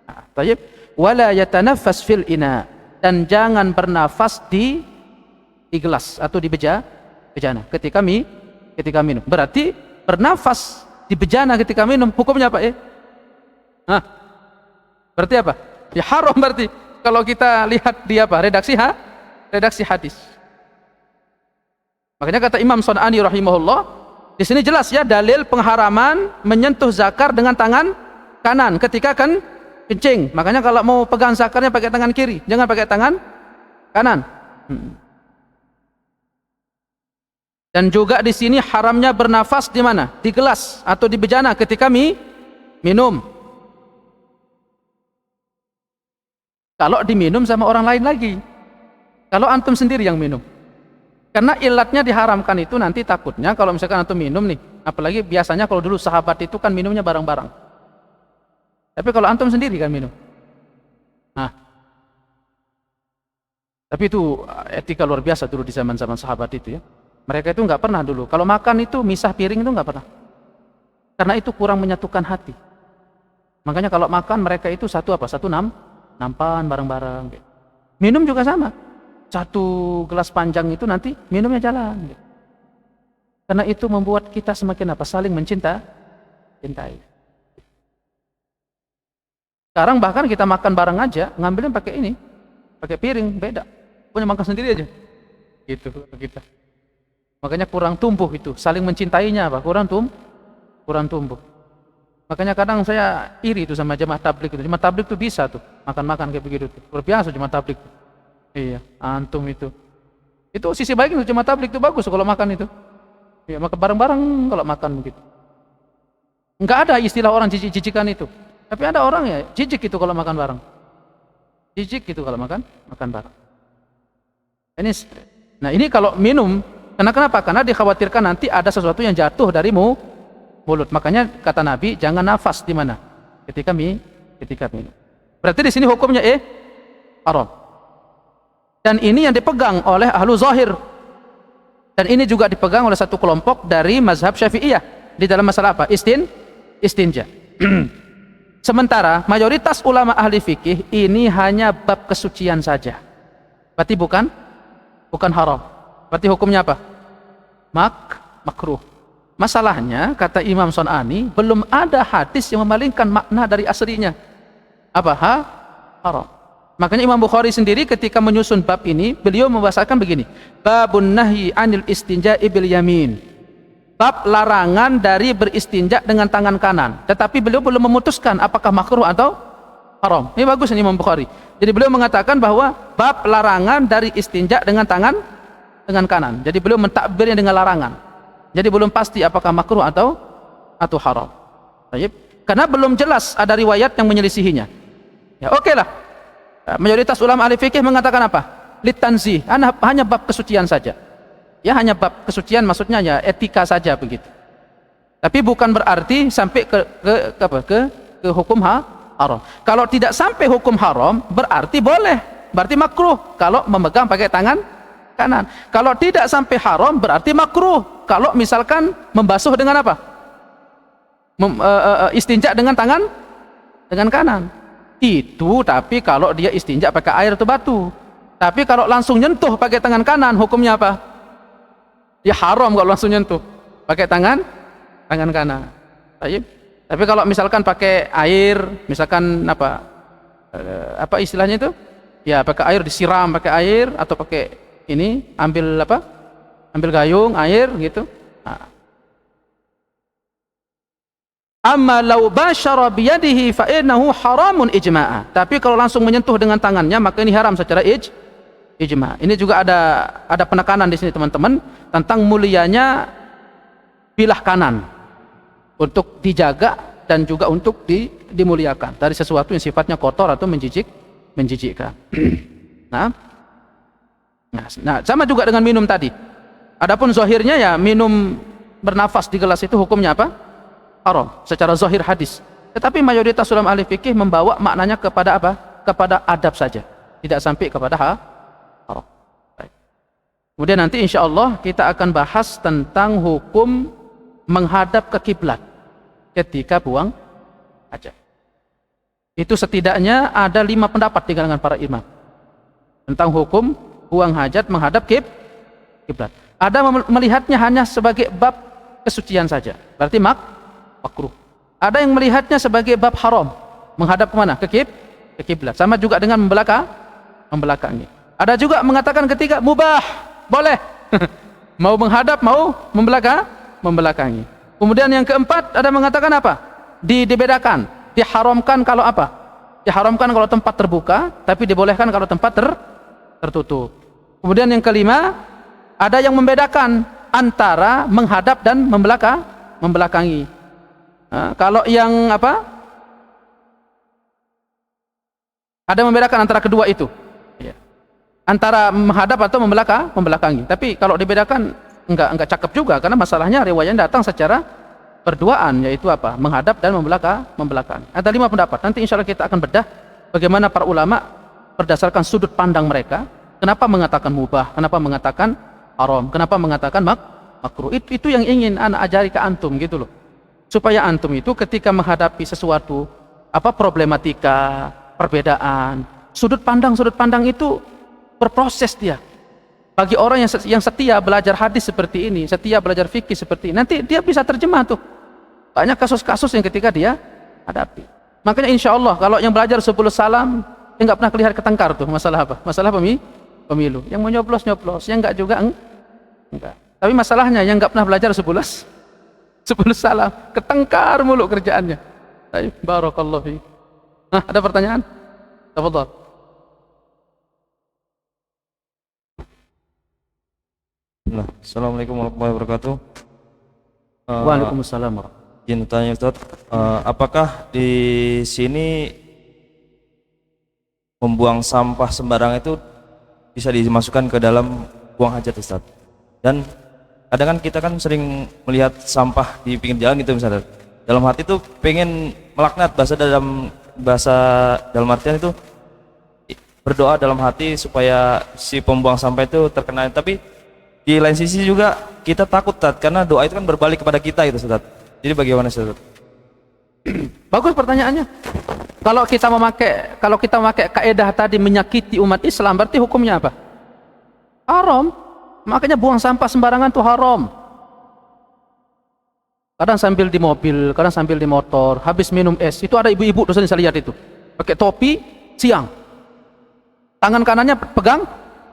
Speaker 2: Nah, tayyib. Wala yatanaffas fil ina, dan jangan bernafas di gelas atau di bejana ketika minum. Berarti bernafas di bejana ketika minum hukumnya apa? Berarti apa? Ya haram berarti. Kalau kita lihat di apa? Redaksi hadis. Makanya kata Imam Sun'ani rahimahullah, Di sini jelas ya dalil pengharaman menyentuh zakar dengan tangan kanan ketika kencing. Makanya kalau mau pegang zakarnya pakai tangan kiri, jangan pakai tangan kanan. Dan juga di sini haramnya bernafas di mana? Di gelas atau di bejana ketika minum. Kalau diminum sama orang lain lagi. Kalau antum sendiri yang minum. Karena ilatnya diharamkan itu nanti takutnya kalau misalkan antum minum nih, apalagi biasanya kalau dulu sahabat itu kan minumnya bareng-bareng. Tapi kalau antum sendiri kan minum. Nah, tapi itu etika luar biasa dulu di zaman-zaman sahabat itu ya. Mereka itu nggak pernah dulu. Kalau makan itu misah piring itu nggak pernah. Karena itu kurang menyatukan hati. Makanya kalau makan mereka itu satu nampan bareng-bareng. Minum juga sama. Satu gelas panjang itu nanti minumnya jalan. Karena itu membuat kita semakin saling cintai. Sekarang bahkan kita makan bareng aja, ngambilnya pakai piring, beda. Punya makan sendiri aja. Gitu kita. Makanya kurang tumbuh itu, saling mencintainya kurang tumbuh. Makanya kadang saya iri itu sama jemaah tabligh itu. Jemaah tabligh itu bisa tuh makan-makan kayak begitu tuh. Luar biasa jemaah tabligh. Iya, antum itu. Itu sisi baik itu jemaah tabligh itu bagus kalau makan itu. Iya, makan bareng-bareng kalau makan begitu. Enggak ada istilah orang jijik-jijikan itu. Tapi ada orang ya jijik itu kalau makan bareng. Jijik gitu kalau makan bareng. Ini kalau minum, kenapa? Karena dikhawatirkan nanti ada sesuatu yang jatuh dari mulut. Makanya kata Nabi, jangan nafas di mana? Ketika minum. Berarti di sini hukumnya haram. Dan ini yang dipegang oleh ahlu zahir. Dan ini juga dipegang oleh satu kelompok dari mazhab Syafi'iyah di dalam masalah apa? Istinja. Sementara mayoritas ulama ahli fikih ini hanya bab kesucian saja. Berarti bukan haram. Berarti hukumnya apa? Makruh. Masalahnya kata Imam Son'ani belum ada hadis yang memalingkan makna dari aslinya. Apa? Haram. Makanya Imam Bukhari sendiri ketika menyusun bab ini, beliau membahasakan begini, babun nahyi anil istinja'i bil yamin. Bab larangan dari beristinja dengan tangan kanan. Tetapi beliau belum memutuskan apakah makruh atau haram. Ini bagus ini Imam Bukhari. Jadi beliau mengatakan bahwa bab larangan dari istinja dengan tangan kanan. Jadi beliau mentakbirnya dengan larangan. Jadi belum pasti apakah makruh atau haram. Karena belum jelas ada riwayat yang menyelisihinya. Ya oke lah. Mayoritas ulama ahli fikih mengatakan apa? Litanzih, hanya bab kesucian saja. Ya hanya bab kesucian maksudnya ya etika saja begitu. Tapi bukan berarti sampai ke hukum haram. Kalau tidak sampai hukum haram berarti boleh, berarti makruh kalau memegang pakai tangan kanan. Kalau tidak sampai haram berarti makruh kalau misalkan membasuh dengan apa? Istinja dengan tangan kanan. Itu tapi kalau dia istinja pakai air atau batu. Tapi kalau langsung nyentuh pakai tangan kanan hukumnya apa? Ya haram kalau langsung nyentuh pakai tangan kanan. Tapi kalau misalkan pakai air, misalkan apa istilahnya itu? Ya pakai air, disiram pakai air atau pakai ini ambil gayung air gitu. Nah. Amma law basyara biyadihi fa innahu haramun ijma'a. Tapi kalau langsung menyentuh dengan tangannya maka ini haram secara ijma'. Ini juga ada penekanan di sini teman-teman tentang mulianya bilah kanan untuk dijaga dan juga untuk dimuliakan dari sesuatu yang sifatnya kotor atau menjijikkan. Nah, sama juga dengan minum tadi. Adapun zahirnya ya minum bernafas di gelas itu hukumnya apa? Haram secara zahir hadis. Tetapi mayoritas ulama ahli fikih membawa maknanya kepada apa? Kepada adab saja, tidak sampai kepada haram. Baik. Kemudian nanti insya Allah kita akan bahas tentang hukum menghadap ke kiblat ketika buang hajat. Itu setidaknya ada 5 pendapat di kalangan para imam tentang hukum buang hajat menghadap kiblat. Ada melihatnya hanya sebagai bab kesucian saja, berarti makruh. Ada yang melihatnya sebagai bab haram, menghadap kemana? Ke kiblat. Sama juga dengan membelakangi. Ada juga mengatakan ketika mubah, boleh. Mau menghadap, mau membelakangi. Kemudian yang keempat ada mengatakan apa? Dibedakan, diharamkan kalau apa? Diharamkan kalau tempat terbuka, tapi dibolehkan kalau tempat tertutup. Kemudian yang kelima, ada yang membedakan antara menghadap dan membelakangi. Nah, kalau yang apa? Ada membedakan antara kedua itu. Ya. Antara menghadap atau membelakangi. Tapi kalau dibedakan enggak cakep juga, karena masalahnya riwayatnya datang secara berduaan, yaitu apa? Menghadap dan membelakangi. Ada 5 pendapat. Nanti insya Allah kita akan bedah bagaimana para ulama berdasarkan sudut pandang mereka, kenapa mengatakan mubah, kenapa mengatakan haram, kenapa mengatakan makruh. Itu yang ingin anak ajari ke antum gitu loh. Supaya antum itu ketika menghadapi sesuatu problematika, perbedaan, sudut pandang itu berproses dia. Bagi orang yang setia belajar hadis seperti ini, setia belajar fikih seperti ini, nanti dia bisa terjemah tuh. Banyak kasus-kasus yang ketika dia hadapi. Makanya insya Allah kalau yang belajar 10 salam, yang nggak pernah kelihatan ketengkar tuh masalah apa? Masalah pemilu. Yang mau nyoblos, yang enggak juga enggak. Tapi masalahnya yang nggak pernah belajar 10 salam, ketengkar mulu kerjaannya. Baik, barakallahu fiik. Nah, ada pertanyaan? Tafadhal.
Speaker 4: Assalamualaikum warahmatullahi wabarakatuh.
Speaker 2: Waalaikumsalam warahmatullahi wabarakatuh.
Speaker 4: Izin tanya Ustaz, apakah di sini membuang sampah sembarangan itu bisa dimasukkan ke dalam buang hajat Ustaz? Dan kadang kan kita kan sering melihat sampah di pinggir jalan gitu misalnya. Dalam hati itu pengen melaknat, bahasa dalam artian itu berdoa dalam hati supaya si pembuang sampah itu terkena. Tapi di lain sisi juga kita takut karena doa itu kan berbalik kepada kita gitu Ustaz. Jadi bagaimana Ustaz?
Speaker 2: Bagus pertanyaannya. Kalau kita memakai kaidah tadi menyakiti umat Islam, berarti hukumnya apa? Haram. Makanya buang sampah sembarangan itu haram. Kadang sambil di mobil, kadang sambil di motor, habis minum es. Itu ada ibu-ibu dosen saya lihat itu. Pakai topi siang. Tangan kanannya pegang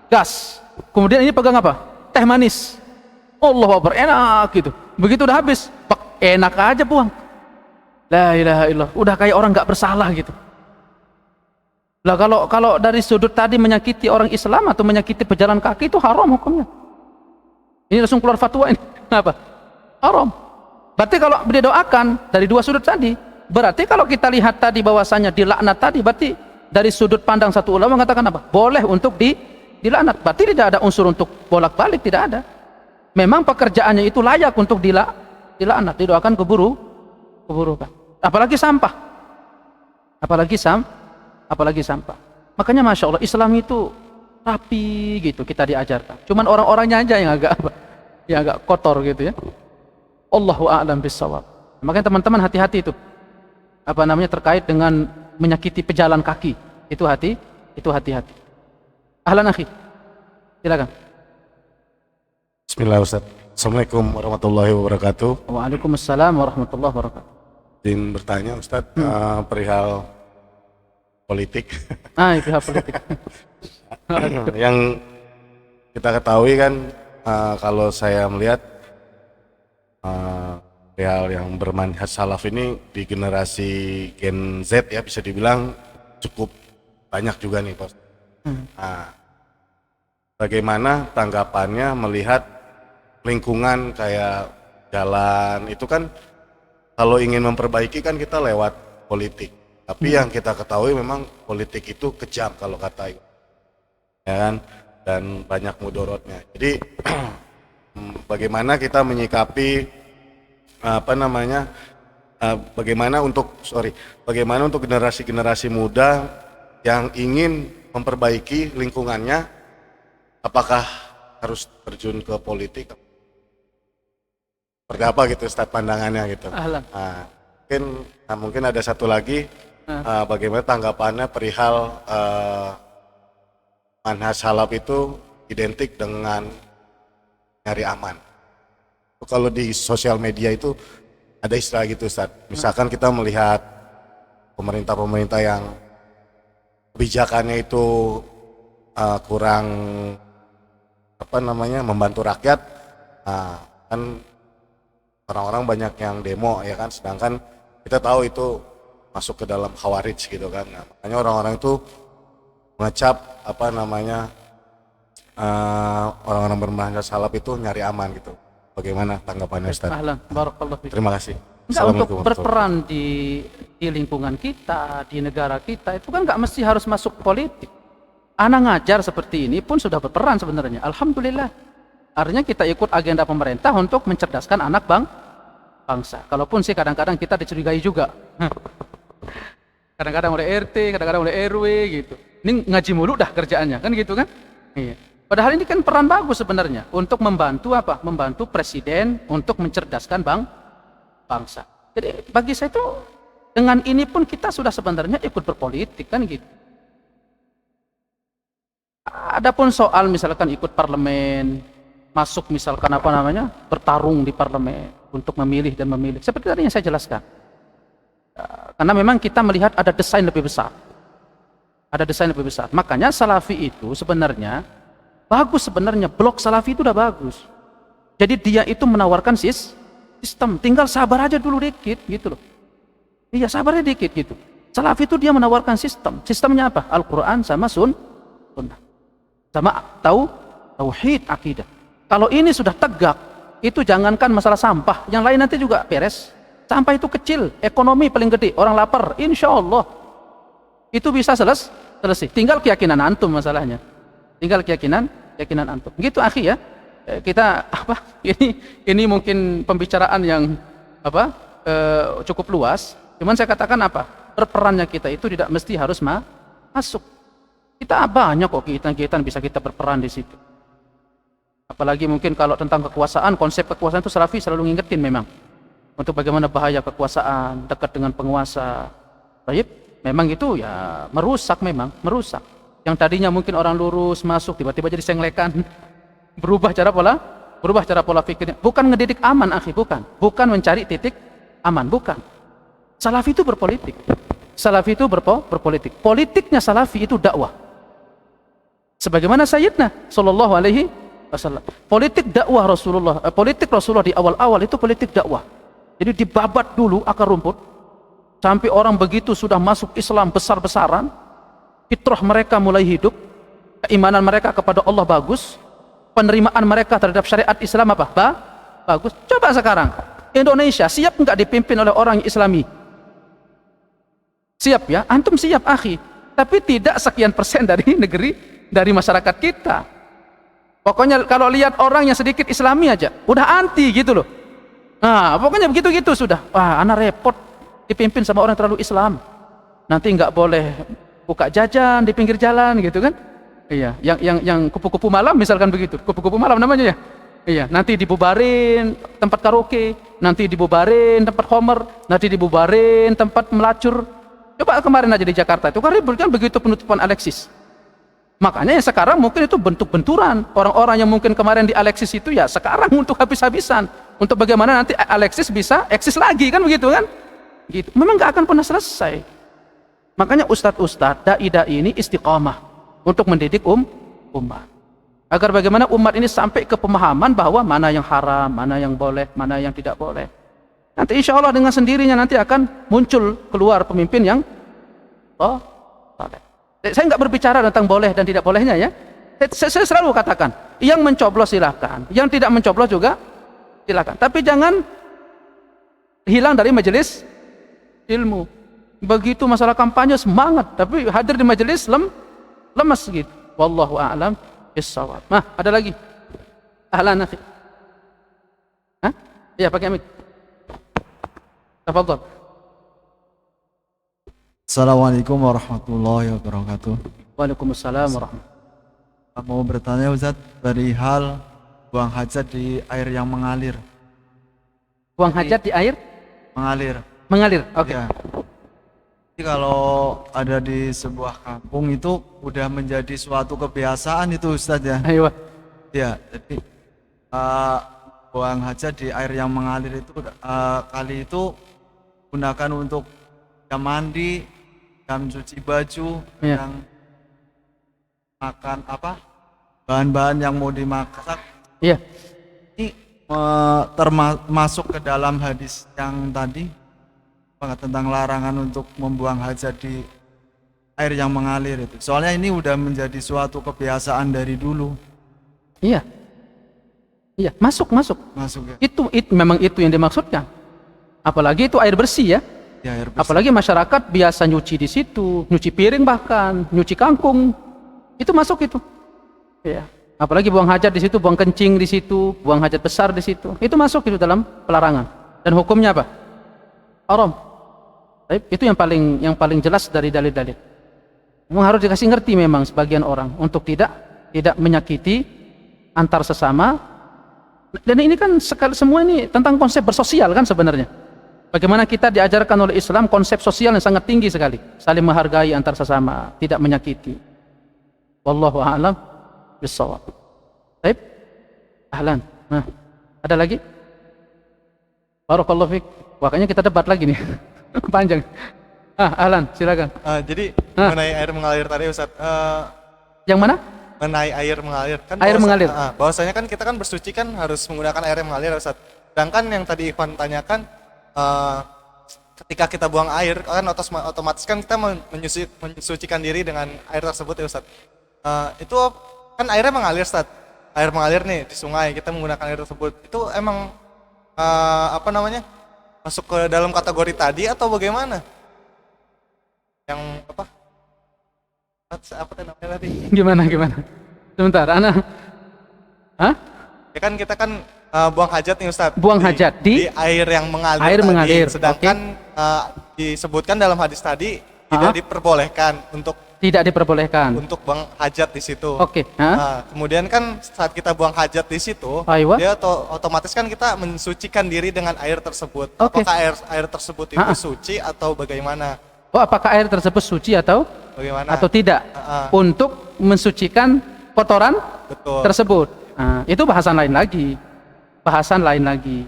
Speaker 2: gas. Kemudian ini pegang apa? Teh manis. Allahu Akbar, enak gitu. Begitu udah habis, enak aja buang. La ilaha illallah. Udah kayak orang nggak bersalah gitu. Lah kalau dari sudut tadi menyakiti orang Islam atau menyakiti pejalan kaki itu haram hukumnya. Ini langsung keluar fatwa ini. Kenapa? Haram. Berarti kalau didoakan dari 2 sudut tadi, berarti kalau kita lihat tadi bahwasanya dilaknat tadi, berarti dari sudut pandang satu ulama mengatakan apa? Boleh untuk dilaknat. Berarti tidak ada unsur untuk bolak-balik, tidak ada. Memang pekerjaannya itu layak untuk dilaknat, didoakan keburukan. Apalagi sampah. Apalagi sampah. Makanya Masya Allah Islam itu rapi gitu kita diajarkan. Cuman orang-orangnya aja yang agak kotor gitu ya. Allahu a'lam bissawab. Makanya teman-teman hati-hati itu. Terkait dengan menyakiti pejalan kaki. Itu hati-hati. Ahlan akhi. Silakan.
Speaker 5: Bismillah Ustaz. Assalamualaikum warahmatullahi wabarakatuh.
Speaker 2: Waalaikumsalam warahmatullahi wabarakatuh.
Speaker 5: Izin bertanya Ustaz, perihal politik.
Speaker 2: Pihak politik.
Speaker 5: Yang kita ketahui kan, kalau saya melihat perihal yang bermanhaj salaf ini di generasi Gen Z ya, bisa dibilang cukup banyak juga nih Pak. Bagaimana tanggapannya melihat lingkungan kayak jalan itu kan, kalau ingin memperbaiki kan kita lewat politik. Tapi yang kita ketahui memang politik itu kejam kalau kata ya kan, dan banyak mudorotnya. Jadi bagaimana kita menyikapi bagaimana untuk generasi-generasi muda yang ingin memperbaiki lingkungannya, apakah harus terjun ke politik? Seperti apa gitu Ustaz pandangannya gitu. Mungkin ada satu lagi, bagaimana tanggapannya perihal manhaj salaf itu identik dengan nyari aman. Kalau di sosial media itu ada istilah gitu Ustaz. Misalkan kita melihat pemerintah-pemerintah yang kebijakannya itu kurang membantu rakyat, kan orang-orang banyak yang demo ya kan, sedangkan kita tahu itu masuk ke dalam khawarij gitu kan. Nah, makanya orang-orang itu mengecap apa namanya orang-orang bermanhaj salaf itu nyari aman gitu. Bagaimana tanggapannya Ustaz?
Speaker 2: Ahlan, barakallahu fiik.
Speaker 5: Terima kasih.
Speaker 2: Enggak, untuk
Speaker 5: Assalamualaikum warahmatullahi
Speaker 2: berperan di lingkungan kita, di negara kita, itu kan nggak mesti harus masuk politik. Anak ngajar seperti ini pun sudah berperan sebenarnya. Alhamdulillah. Artinya kita ikut agenda pemerintah untuk mencerdaskan anak bangsa. Kalaupun sih kadang-kadang kita dicurigai juga. Kadang-kadang oleh RT, kadang-kadang oleh RW gitu. Ini ngaji mulu dah kerjaannya, kan gitu kan? Iya. Padahal ini kan peran bagus sebenarnya untuk membantu apa? Membantu presiden untuk mencerdaskan bangsa. Jadi bagi saya itu dengan ini pun kita sudah sebenarnya ikut berpolitik kan gitu. Adapun soal misalkan ikut parlemen, masuk misalkan apa namanya? Bertarung di parlemen untuk memilih dan memilih. Seperti tadi yang saya jelaskan. Karena memang kita melihat ada desain lebih besar. Ada desain lebih besar. Makanya Salafi itu sebenarnya bagus sebenarnya, blok Salafi itu udah bagus. Jadi dia itu menawarkan sistem, tinggal sabar aja dulu dikit gitu loh. Iya, sabarnya dikit gitu. Salafi itu dia menawarkan sistem. Sistemnya apa? Al-Qur'an sama sunnah. Sama tauhid akidah. Kalau ini sudah tegak, itu jangankan masalah sampah, yang lain nanti juga beres. Sampah itu kecil, ekonomi paling gede, orang lapar, insya Allah itu bisa selesai. Tinggal keyakinan antum masalahnya. Tinggal keyakinan antum. Gitu akhi ya. Kita ini mungkin pembicaraan yang cukup luas. Cuman saya katakan berperannya kita itu tidak mesti harus masuk. Kita banyak kok kegiatan-kegiatan bisa kita berperan di situ. Apalagi mungkin kalau tentang kekuasaan, konsep kekuasaan itu Salafi selalu ngingetin memang untuk bagaimana bahaya kekuasaan, dekat dengan penguasa. Baik, memang itu ya merusak. Yang tadinya mungkin orang lurus masuk tiba-tiba jadi senglekan, berubah cara pola pikirnya. Bukan ngedidik aman akhi, bukan mencari titik aman, bukan. Salafi itu berpolitik. Salafi itu berpolitik. Politiknya Salafi itu dakwah. Sebagaimana Sayyidina sallallahu alaihi wasallam. Politik dakwah Rasulullah, politik Rasulullah di awal-awal itu politik dakwah. Jadi dibabat dulu akar rumput sampai orang begitu sudah masuk Islam besar-besaran. Fitrah mereka mulai hidup, keimanan mereka kepada Allah bagus, penerimaan mereka terhadap syariat Islam bagus. Coba sekarang Indonesia siap nggak dipimpin oleh orang Islami? Siap ya, antum siap akhi. Tapi tidak sekian persen dari masyarakat kita. Pokoknya kalau lihat orang yang sedikit Islami aja, udah anti gitu loh. Nah, pokoknya begitu sudah. Wah, anak repot dipimpin sama orang terlalu Islam. Nanti nggak boleh buka jajan di pinggir jalan gitu kan? Iya, yang kupu-kupu malam misalkan begitu. Kupu-kupu malam namanya ya. Iya, nanti dibubarin tempat karaoke, nanti dibubarin tempat homer, nanti dibubarin tempat melacur. Coba kemarin aja di Jakarta itu kan ribut kan begitu penutupan Alexis. Makanya ya sekarang mungkin itu bentuk benturan. Orang-orang yang mungkin kemarin di Alexis itu ya sekarang untuk habis-habisan. Untuk bagaimana nanti Alexis bisa eksis lagi kan begitu kan? Gitu. Memang nggak akan pernah selesai. Makanya ustadz-ustadz, dai-dai ini istiqamah untuk mendidik umat. Agar bagaimana umat ini sampai ke pemahaman bahwa mana yang haram, mana yang boleh, mana yang tidak boleh. Nanti insya Allah dengan sendirinya nanti akan muncul keluar pemimpin yang saleh. Saya nggak berbicara tentang boleh dan tidak bolehnya ya. Saya selalu katakan, yang mencoblos silahkan, yang tidak mencoblos juga silahkan. Tapi jangan hilang dari majelis ilmu. Begitu masalah kampanye semangat, tapi hadir di majelis lemas gitu. Wallahu a'lam bissawab. Nah, ada lagi. Ahlan akhi. Hah? Iya, pakai mic. Tafadhol.
Speaker 6: Assalamualaikum warahmatullahi wabarakatuh.
Speaker 2: Waalaikumsalam warahmatullahi.
Speaker 6: Mau bertanya Ustaz perihal buang hajat di air yang mengalir.
Speaker 2: Buang hajat di air
Speaker 6: Mengalir.
Speaker 2: Oke.
Speaker 6: Ya. Jadi kalau ada di sebuah kampung itu udah menjadi suatu kebiasaan itu Ustaz ya.
Speaker 2: Ayo.
Speaker 6: Ya, jadi buang hajat di air yang mengalir itu kali itu gunakan untuk jam mandi, jam cuci baju,
Speaker 2: Ya.
Speaker 6: yang makan bahan-bahan yang mau dimasak.
Speaker 2: Iya.
Speaker 6: Ini termasuk ke dalam hadis yang tadi tentang larangan untuk membuang hajat di air yang mengalir itu. Soalnya ini udah menjadi suatu kebiasaan dari dulu.
Speaker 2: Iya. Iya, masuk.
Speaker 6: Masuk ya.
Speaker 2: Itu memang itu yang dimaksudkan. Apalagi itu air bersih ya.
Speaker 6: Ya, air bersih.
Speaker 2: Apalagi masyarakat biasa nyuci di situ, nyuci piring bahkan, nyuci kangkung. Itu masuk itu. Ya. Apalagi buang hajat di situ, buang kencing di situ, buang hajat besar di situ. Itu masuk itu dalam pelarangan. Dan hukumnya apa? Haram. Itu yang paling jelas dari dalil-dalil. Memang harus dikasih ngerti memang sebagian orang untuk tidak menyakiti antar sesama. Dan ini kan semua ini tentang konsep bersosial kan sebenarnya. Bagaimana kita diajarkan oleh Islam konsep sosial yang sangat tinggi sekali, saling menghargai antar sesama, tidak menyakiti. Wallahu a'lam bissawab. Baik. Ahlan. Nah, ada lagi? Barakallahu fiik. Makanya kita debat lagi nih. Panjang. Ahlan, silakan.
Speaker 7: Jadi mengenai air mengalir tadi Ustaz,
Speaker 2: Yang mana?
Speaker 7: mengenai air mengalir kan
Speaker 2: Air mengalir.
Speaker 7: bahwasanya kan kita kan bersuci kan harus menggunakan air yang mengalir Ustaz. Sedangkan yang tadi Ikhwan tanyakan ketika kita buang air kan otomatis kan kita mensucikan diri dengan air tersebut ya Ustaz. Itu kan airnya mengalir Ustaz. Air mengalir nih di sungai, kita menggunakan air tersebut. Itu emang apa namanya? Masuk ke dalam kategori tadi atau bagaimana? Yang apa namanya tadi?
Speaker 2: Gimana? Sebentar, Ana. Hah?
Speaker 7: Ya kan kita kan buang hajat nih Ustaz.
Speaker 2: Buang hajat di
Speaker 7: air yang mengalir
Speaker 2: air
Speaker 7: tadi.
Speaker 2: mengalir.
Speaker 7: Sedangkan disebutkan dalam hadis tadi tidak diperbolehkan
Speaker 2: Tidak diperbolehkan.
Speaker 7: untuk buang hajat di situ.
Speaker 2: Oke.
Speaker 7: Kemudian kan saat kita buang hajat di situ,
Speaker 2: Aywa.
Speaker 7: dia otomatis kan kita mensucikan diri dengan air tersebut.
Speaker 2: Oke.
Speaker 7: Apakah air tersebut itu suci atau bagaimana?
Speaker 2: Oh, apakah air tersebut suci atau
Speaker 7: Bagaimana?
Speaker 2: tidak? Untuk mensucikan kotoran
Speaker 7: Betul.
Speaker 2: tersebut. Itu bahasan lain lagi.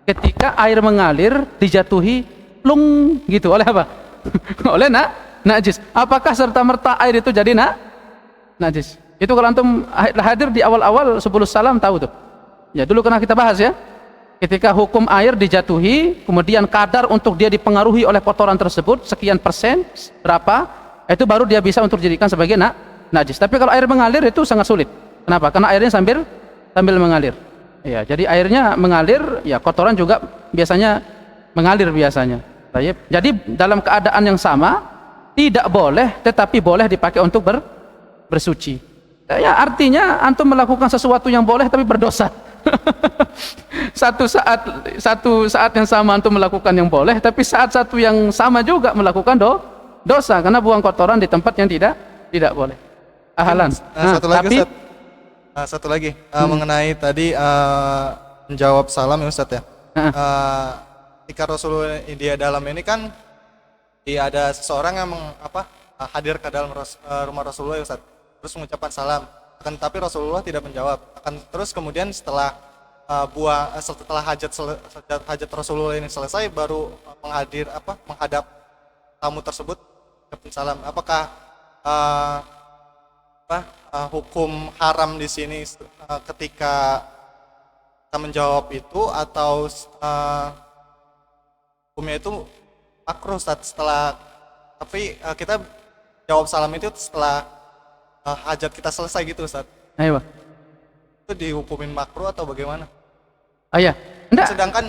Speaker 2: Ketika air mengalir dijatuhi plung gitu oleh apa? Oleh najis. Apakah serta merta air itu jadi najis? Itu kalau antum hadir di awal-awal sebelum salam tahu tuh. Ya dulu pernah kita bahas ya. Ketika hukum air dijatuhi, kemudian kadar untuk dia dipengaruhi oleh kotoran tersebut sekian persen berapa, itu baru dia bisa untuk dijadikan sebagai najis. Tapi kalau air mengalir itu sangat sulit. Kenapa? Karena airnya sambil mengalir. Ya, jadi airnya mengalir, ya kotoran juga biasanya mengalir biasanya. Baik. Jadi dalam keadaan yang sama tidak boleh, tetapi boleh dipakai untuk bersuci. Ya, artinya antum melakukan sesuatu yang boleh tapi berdosa. Satu saat yang sama antum melakukan yang boleh, tapi saat satu yang sama juga melakukan dosa karena buang kotoran di tempat yang tidak boleh. Ahlan.
Speaker 7: Satu lagi Ustaz. Satu lagi mengenai tadi menjawab salam ya Ustaz ya. Ketika Rasulullah dia dalam ini kan ada seseorang yang hadir ke dalam rumah Rasulullah ya Ustaz, terus mengucapkan salam. Tapi Rasulullah tidak menjawab. Terus kemudian setelah hajat Rasulullah ini selesai baru menghadap tamu tersebut mengucapkan salam. Apakah hukum haram di sini ketika kita menjawab itu atau hukumnya itu makruh tapi kita jawab salam itu setelah hajat kita selesai gitu Ustaz.
Speaker 2: Ayo.
Speaker 7: Itu dihukumin makruh atau bagaimana?
Speaker 2: Iya. Enggak.
Speaker 7: Sedangkan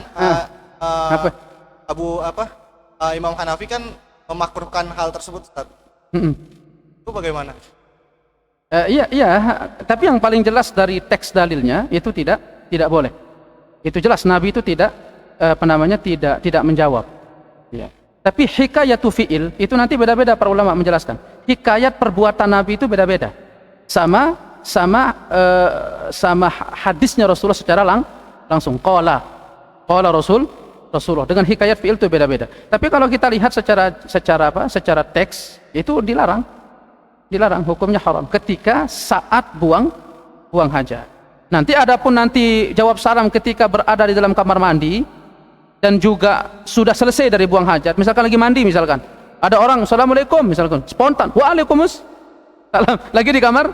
Speaker 7: Imam Hanafi kan memakruhkan hal tersebut Ustaz. Itu bagaimana?
Speaker 2: Iya, tapi yang paling jelas dari teks dalilnya itu tidak boleh. Itu jelas Nabi itu tidak tidak menjawab. Ya. Tapi hikayatu fi'il itu nanti beda-beda para ulama menjelaskan. Hikayat perbuatan Nabi itu beda-beda. Sama hadisnya Rasulullah secara langsung. Qala Rasulullah dengan hikayat fi'il itu beda-beda. Tapi kalau kita lihat secara teks itu dilarang, hukumnya haram ketika saat buang hajat. Nanti jawab salam ketika berada di dalam kamar mandi dan juga sudah selesai dari buang hajat, misalkan lagi mandi misalkan, ada orang assalamualaikum misalkan, spontan waalaikumsalam lagi di kamar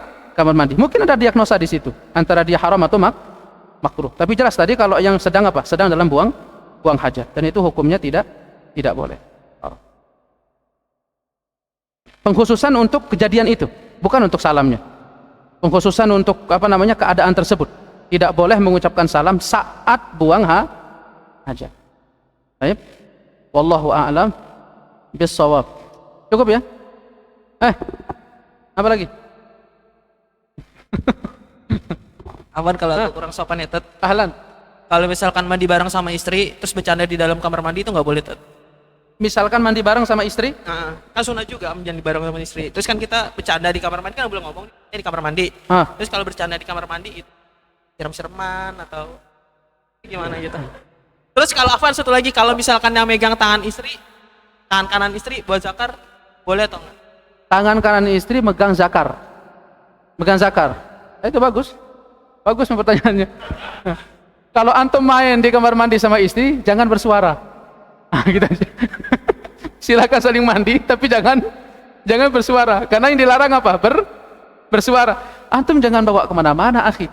Speaker 2: mandi, mungkin ada diagnosa di situ antara dia haram atau makruh. Tapi jelas tadi kalau yang sedang apa? Sedang dalam buang hajat, dan itu hukumnya tidak boleh. Pengkhususan untuk kejadian itu, bukan untuk salamnya. Pengkhususan untuk keadaan tersebut. Tidak boleh mengucapkan salam saat buang hajat. Baik. Wallahu a'lam bis-shawab. Cukup ya? Apa lagi?
Speaker 8: Awan kalau aku kurang sopan ya, Tet.
Speaker 2: Ahlan.
Speaker 8: Kalau misalkan mandi bareng sama istri, terus bercanda di dalam kamar mandi itu nggak boleh, Tet.
Speaker 2: Misalkan mandi bareng sama istri,
Speaker 8: Kan sunat juga mandi bareng sama istri. Terus kan kita bercanda di kamar mandi, kan boleh ngomong di kamar mandi. Terus kalau bercanda di kamar mandi itu siram-siraman atau gimana gitu. Terus kalau Afwan satu lagi, kalau misalkan yang megang tangan kanan istri buat zakar, boleh atau enggak?
Speaker 2: tangan kanan istri megang zakar. Itu bagus. Bagus pertanyaannya. Kalau antum main di kamar mandi sama istri, jangan bersuara. Gitu aja. Silakan saling mandi, tapi jangan bersuara. Karena yang dilarang apa? Bersuara. Antum jangan bawa kemana-mana, akhi.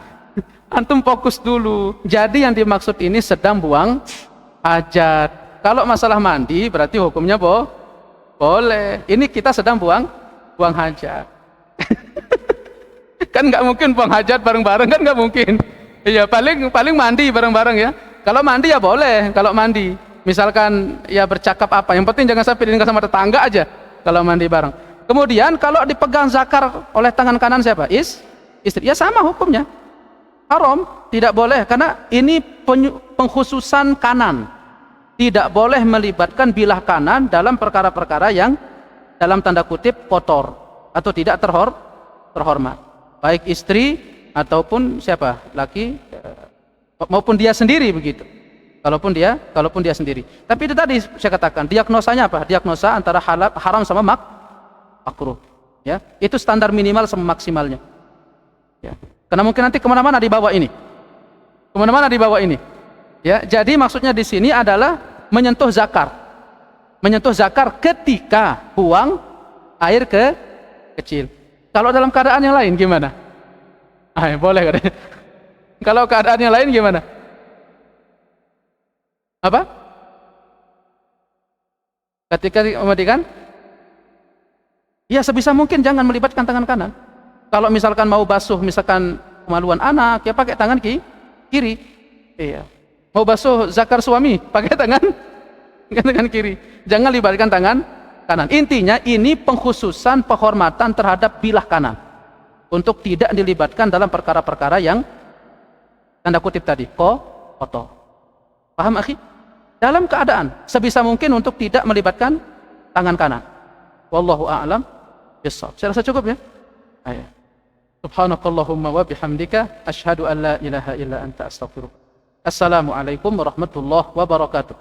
Speaker 2: Antum fokus dulu. Jadi yang dimaksud ini sedang buang hajat. Kalau masalah mandi, berarti hukumnya boleh. Ini kita sedang buang hajat. Kan nggak mungkin buang hajat bareng-bareng, kan nggak mungkin. Iya, paling mandi bareng-bareng ya. Kalau mandi ya boleh, kalau mandi. Misalkan ya bercakap apa, yang penting jangan sampai didengar sama tetangga aja kalau mandi bareng. Kemudian kalau dipegang zakar oleh tangan kanan siapa? Istri. Ya sama hukumnya. Haram, tidak boleh, karena ini pengkhususan kanan. Tidak boleh melibatkan bilah kanan dalam perkara-perkara yang dalam tanda kutip kotor atau tidak terhormat. Baik istri ataupun siapa? Laki maupun dia sendiri begitu. Kalaupun dia sendiri. Tapi itu tadi saya katakan, diagnosanya apa? Diagnosa antara haram sama makruh. Ya, itu standar minimal sama maksimalnya. Ya. Karena mungkin nanti kemana-mana dibawa ini. Ya, jadi maksudnya di sini adalah menyentuh zakar ketika buang air kecil. Kalau dalam keadaan yang lain gimana? Boleh kan? Kalau keadaan yang lain gimana? Apa? Ketika memandikan? Ya sebisa mungkin jangan melibatkan tangan kanan. Kalau misalkan mau basuh, misalkan kemaluan anak, ya pakai tangan kiri. Iya. Mau basuh zakar suami, pakai tangan kiri. Jangan libatkan tangan kanan. Intinya ini pengkhususan penghormatan terhadap bilah kanan. Untuk tidak dilibatkan dalam perkara-perkara yang tanda kutip tadi, kotor. Paham, akhi? Dalam keadaan sebisa mungkin untuk tidak melibatkan tangan kanan. Wallahu a'lam bissawab. Saya rasa cukup ya. Ayo. Subhanakallahumma wa bihamdika asyhadu an la ilaha illa anta astaghfiruka. Assalamualaikum warahmatullahi wabarakatuh.